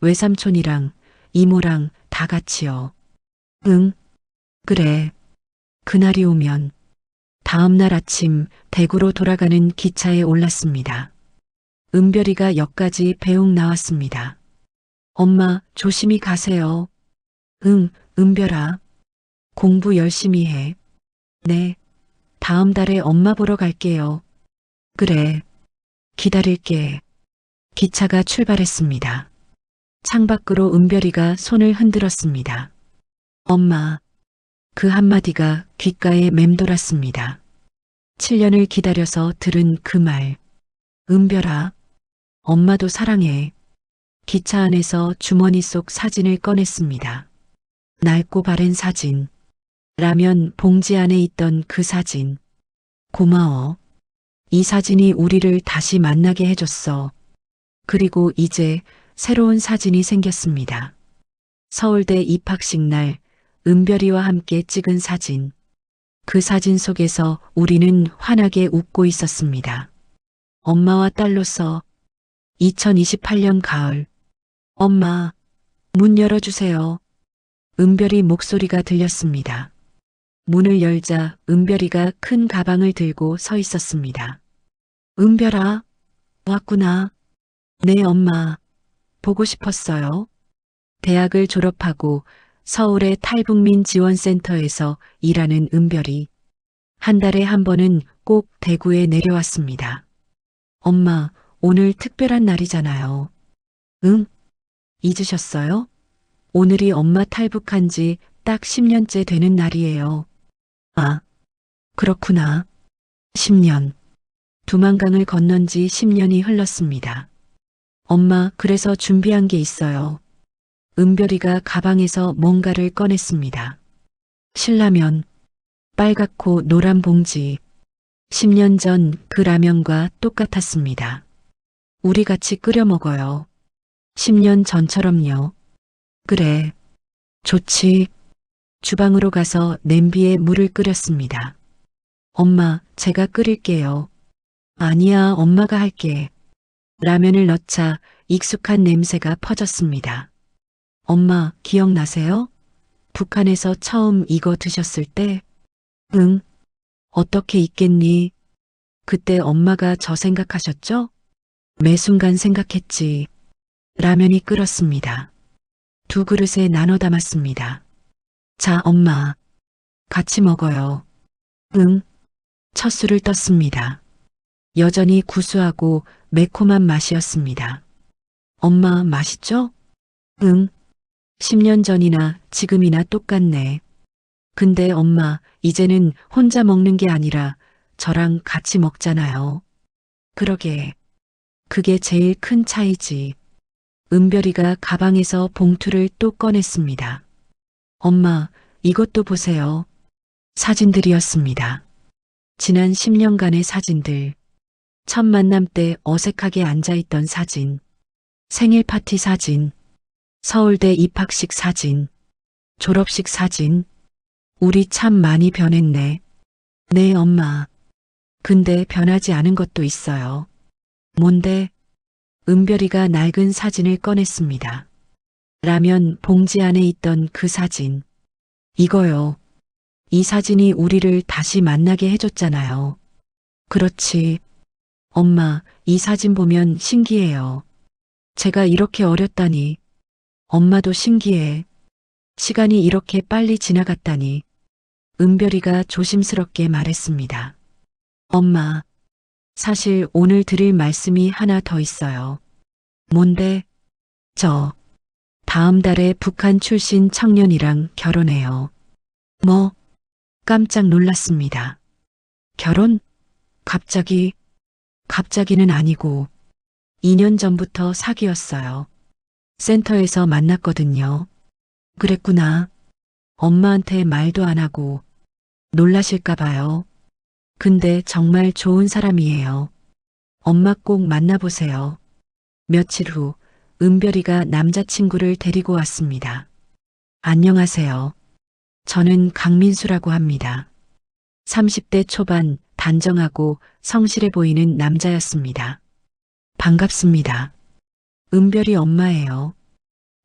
외삼촌이랑 이모랑 다 같이요. 응, 그래. 그날이 오면 다음 날 아침 대구로 돌아가는 기차에 올랐습니다. 은별이가 역까지 배웅 나왔습니다. 엄마, 조심히 가세요. 응, 은별아. 공부 열심히 해. 네. 다음 달에 엄마 보러 갈게요. 그래. 기다릴게. 기차가 출발했습니다. 창밖으로 은별이가 손을 흔들었습니다. 엄마. 그 한마디가 귓가에 맴돌았습니다. 7년을 기다려서 들은 그 말. 은별아. 엄마도 사랑해. 기차 안에서 주머니 속 사진을 꺼냈습니다. 낡고 바랜 사진. 라면 봉지 안에 있던 그 사진. 고마워. 이 사진이 우리를 다시 만나게 해줬어. 그리고 이제 새로운 사진이 생겼습니다. 서울대 입학식 날 은별이와 함께 찍은 사진. 그 사진 속에서 우리는 환하게 웃고 있었습니다. 엄마와 딸로서 2028년 가을. 엄마, 문 열어주세요. 은별이 목소리가 들렸습니다. 문을 열자 은별이가 큰 가방을 들고 서 있었습니다. 은별아, 왔구나. 네, 엄마. 보고 싶었어요. 대학을 졸업하고 서울의 탈북민 지원센터에서 일하는 은별이 한 달에 한 번은 꼭 대구에 내려왔습니다. 엄마, 오늘 특별한 날이잖아요. 응? 잊으셨어요? 오늘이 엄마 탈북한 지 딱 10년째 되는 날이에요. 아, 그렇구나. 10년. 두만강을 건넌 지 10년이 흘렀습니다. 엄마, 그래서 준비한 게 있어요. 은별이가 가방에서 뭔가를 꺼냈습니다. 신라면, 빨갛고 노란 봉지. 10년 전 그 라면과 똑같았습니다. 우리 같이 끓여 먹어요. 10년 전처럼요. 그래. 좋지. 주방으로 가서 냄비에 물을 끓였습니다. 엄마, 제가 끓일게요. 아니야, 엄마가 할게. 라면을 넣자 익숙한 냄새가 퍼졌습니다. 엄마, 기억나세요? 북한에서 처음 이거 드셨을 때? 응. 어떻게 있겠니? 그때 엄마가 저 생각하셨죠? 매 순간 생각했지. 라면이 끓었습니다. 두 그릇에 나눠 담았습니다. 자, 엄마. 같이 먹어요. 응. 첫 술을 떴습니다. 여전히 구수하고 매콤한 맛이었습니다. 엄마, 맛있죠? 응. 10년 전이나 지금이나 똑같네. 근데 엄마, 이제는 혼자 먹는 게 아니라 저랑 같이 먹잖아요. 그러게. 그게 제일 큰 차이지. 은별이가 가방에서 봉투를 또 꺼냈습니다. 엄마, 이것도 보세요. 사진들이었습니다. 지난 10년간의 사진들. 첫 만남 때 어색하게 앉아있던 사진. 생일 파티 사진. 서울대 입학식 사진. 졸업식 사진. 우리 참 많이 변했네. 네, 엄마. 근데 변하지 않은 것도 있어요. 뭔데? 은별이가 낡은 사진을 꺼냈습니다. 라면 봉지 안에 있던 그 사진. 이거요. 이 사진이 우리를 다시 만나게 해줬잖아요. 그렇지. 엄마, 이 사진 보면 신기해요. 제가 이렇게 어렸다니. 엄마도 신기해. 시간이 이렇게 빨리 지나갔다니. 은별이가 조심스럽게 말했습니다. 엄마, 사실 오늘 드릴 말씀이 하나 더 있어요. 뭔데? 다음 달에 북한 출신 청년이랑 결혼해요. 뭐? 깜짝 놀랐습니다. 결혼? 갑자기? 갑자기는 아니고 2년 전부터 사귀었어요. 센터에서 만났거든요. 그랬구나. 엄마한테 말도 안 하고 놀라실까 봐요. 근데 정말 좋은 사람이에요. 엄마 꼭 만나보세요. 며칠 후 은별이가 남자친구를 데리고 왔습니다. 안녕하세요. 저는 강민수라고 합니다. 30대 초반 단정하고 성실해 보이는 남자였습니다. 반갑습니다. 은별이 엄마예요.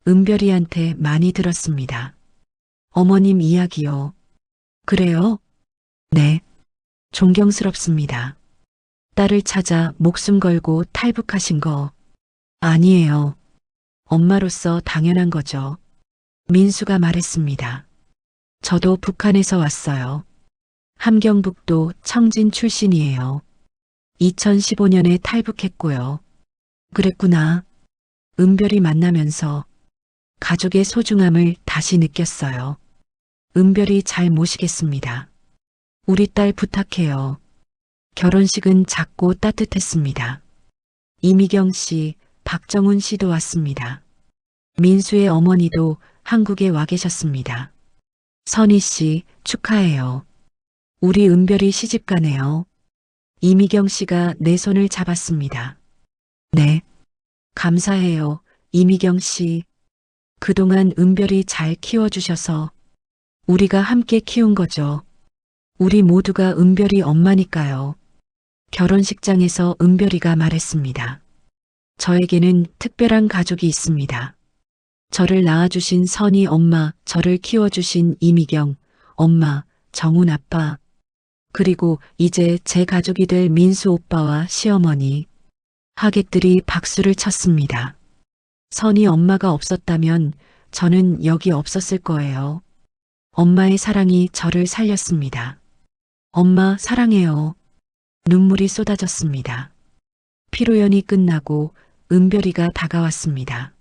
은별이한테 많이 들었습니다. 어머님 이야기요. 그래요? 네. 존경스럽습니다. 딸을 찾아 목숨 걸고 탈북하신 거 아니에요. 엄마로서 당연한 거죠. 민수가 말했습니다. 저도 북한에서 왔어요. 함경북도 청진 출신이에요. 2015년에 탈북했고요. 그랬구나. 은별이 만나면서 가족의 소중함을 다시 느꼈어요. 은별이 잘 모시겠습니다. 우리 딸 부탁해요. 결혼식은 작고 따뜻했습니다. 이미경 씨, 박정훈 씨도 왔습니다. 민수의 어머니도 한국에 와 계셨습니다. 선희 씨, 축하해요. 우리 은별이 시집가네요. 이미경 씨가 내 손을 잡았습니다. 네. 감사해요, 이미경 씨. 그동안 은별이 잘 키워주셔서 우리가 함께 키운 거죠. 우리 모두가 은별이 엄마니까요. 결혼식장에서 은별이가 말했습니다. 저에게는 특별한 가족이 있습니다. 저를 낳아주신 선희 엄마, 저를 키워주신 이미경 엄마, 정훈 아빠, 그리고 이제 제 가족이 될 민수 오빠와 시어머니. 하객들이 박수를 쳤습니다. 선희 엄마가 없었다면 저는 여기 없었을 거예요. 엄마의 사랑이 저를 살렸습니다. 엄마 사랑해요. 눈물이 쏟아졌습니다. 피로연이 끝나고 은별이가 다가왔습니다.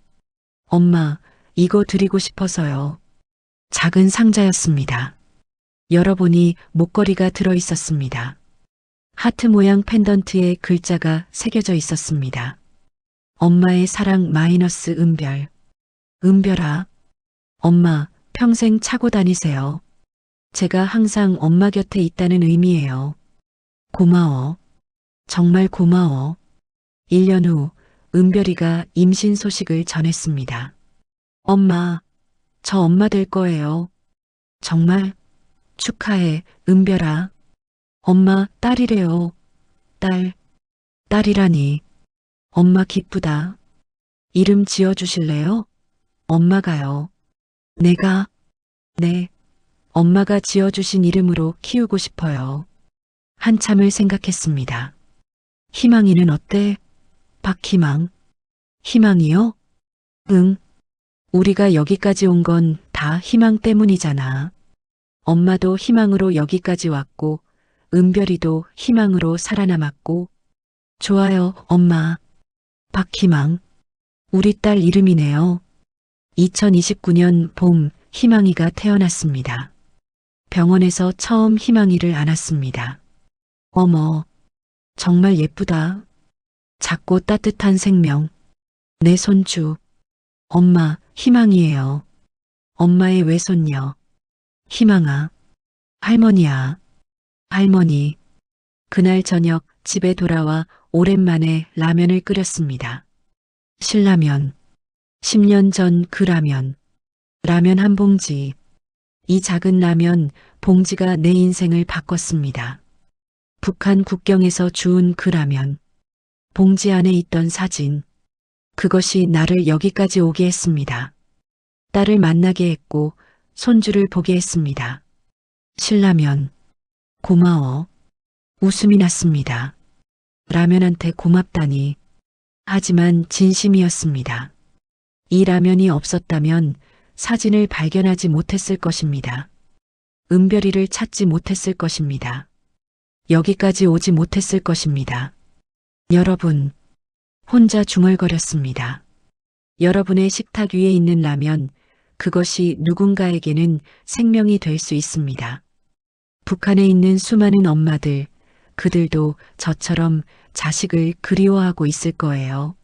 엄마, 이거 드리고 싶어서요. 작은 상자였습니다. 열어보니 목걸이가 들어 있었습니다. 하트 모양 펜던트에 글자가 새겨져 있었습니다. 엄마의 사랑 마이너스 은별. 은별아, 엄마 평생 차고 다니세요. 제가 항상 엄마 곁에 있다는 의미예요. 고마워. 정말 고마워. 1년 후 은별이가 임신 소식을 전했습니다. 엄마, 저 엄마 될 거예요. 정말 축하해, 은별아. 엄마 딸이래요. 딸이라니. 엄마 기쁘다. 이름 지어주실래요? 엄마가요. 내가? 네. 엄마가 지어주신 이름으로 키우고 싶어요. 한참을 생각했습니다. 희망이는 어때? 박희망. 희망이요? 응. 우리가 여기까지 온 건 다 희망 때문이잖아. 엄마도 희망으로 여기까지 왔고, 은별이도 희망으로 살아남았고. 좋아요, 엄마. 박희망. 우리 딸 이름이네요. 2029년 봄 희망이가 태어났습니다. 병원에서 처음 희망이를 안았습니다. 어머, 정말 예쁘다. 작고 따뜻한 생명. 내 손주. 엄마, 희망이에요. 엄마의 외손녀. 희망아. 할머니야. 할머니. 그날 저녁 집에 돌아와 오랜만에 라면을 끓였습니다. 신라면. 10년 전 그 라면. 라면 한 봉지. 이 작은 라면 봉지가 내 인생을 바꿨습니다. 북한 국경에서 주운 그 라면. 봉지 안에 있던 사진. 그것이 나를 여기까지 오게 했습니다. 딸을 만나게 했고 손주를 보게 했습니다. 신라면. 고마워. 웃음이 났습니다. 라면한테 고맙다니. 하지만 진심이었습니다. 이 라면이 없었다면 사진을 발견하지 못했을 것입니다. 은별이를 찾지 못했을 것입니다. 여기까지 오지 못했을 것입니다. 여러분, 혼자 중얼거렸습니다. 여러분의 식탁 위에 있는 라면, 그것이 누군가에게는 생명이 될 수 있습니다. 북한에 있는 수많은 엄마들, 그들도 저처럼 자식을 그리워하고 있을 거예요.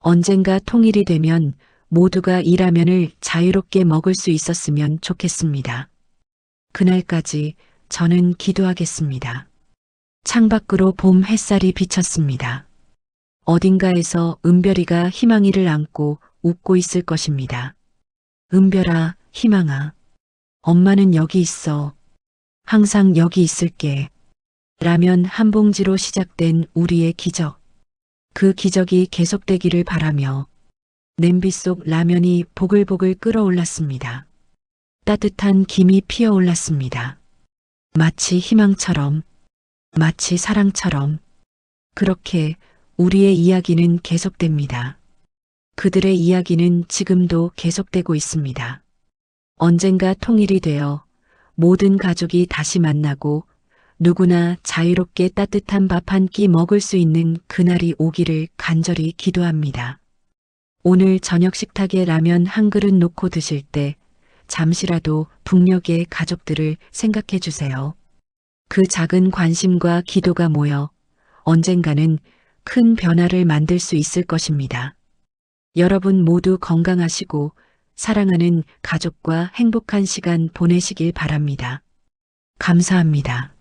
언젠가 통일이 되면 모두가 이 라면을 자유롭게 먹을 수 있었으면 좋겠습니다. 그날까지 저는 기도하겠습니다. 창밖으로 봄 햇살이 비쳤습니다. 어딘가에서 은별이가 희망이를 안고 웃고 있을 것입니다. 은별아, 희망아. 엄마는 여기 있어. 항상 여기 있을게. 라면 한 봉지로 시작된 우리의 기적. 그 기적이 계속되기를 바라며 냄비 속 라면이 보글보글 끓어올랐습니다. 따뜻한 김이 피어올랐습니다. 마치 희망처럼, 마치 사랑처럼. 그렇게 우리의 이야기는 계속됩니다. 그들의 이야기는 지금도 계속되고 있습니다. 언젠가 통일이 되어 모든 가족이 다시 만나고 누구나 자유롭게 따뜻한 밥 한 끼 먹을 수 있는 그날이 오기를 간절히 기도합니다. 오늘 저녁 식탁에 라면 한 그릇 놓고 드실 때 잠시라도 북녘의 가족들을 생각해 주세요. 그 작은 관심과 기도가 모여 언젠가는 큰 변화를 만들 수 있을 것입니다. 여러분 모두 건강하시고 사랑하는 가족과 행복한 시간 보내시길 바랍니다. 감사합니다.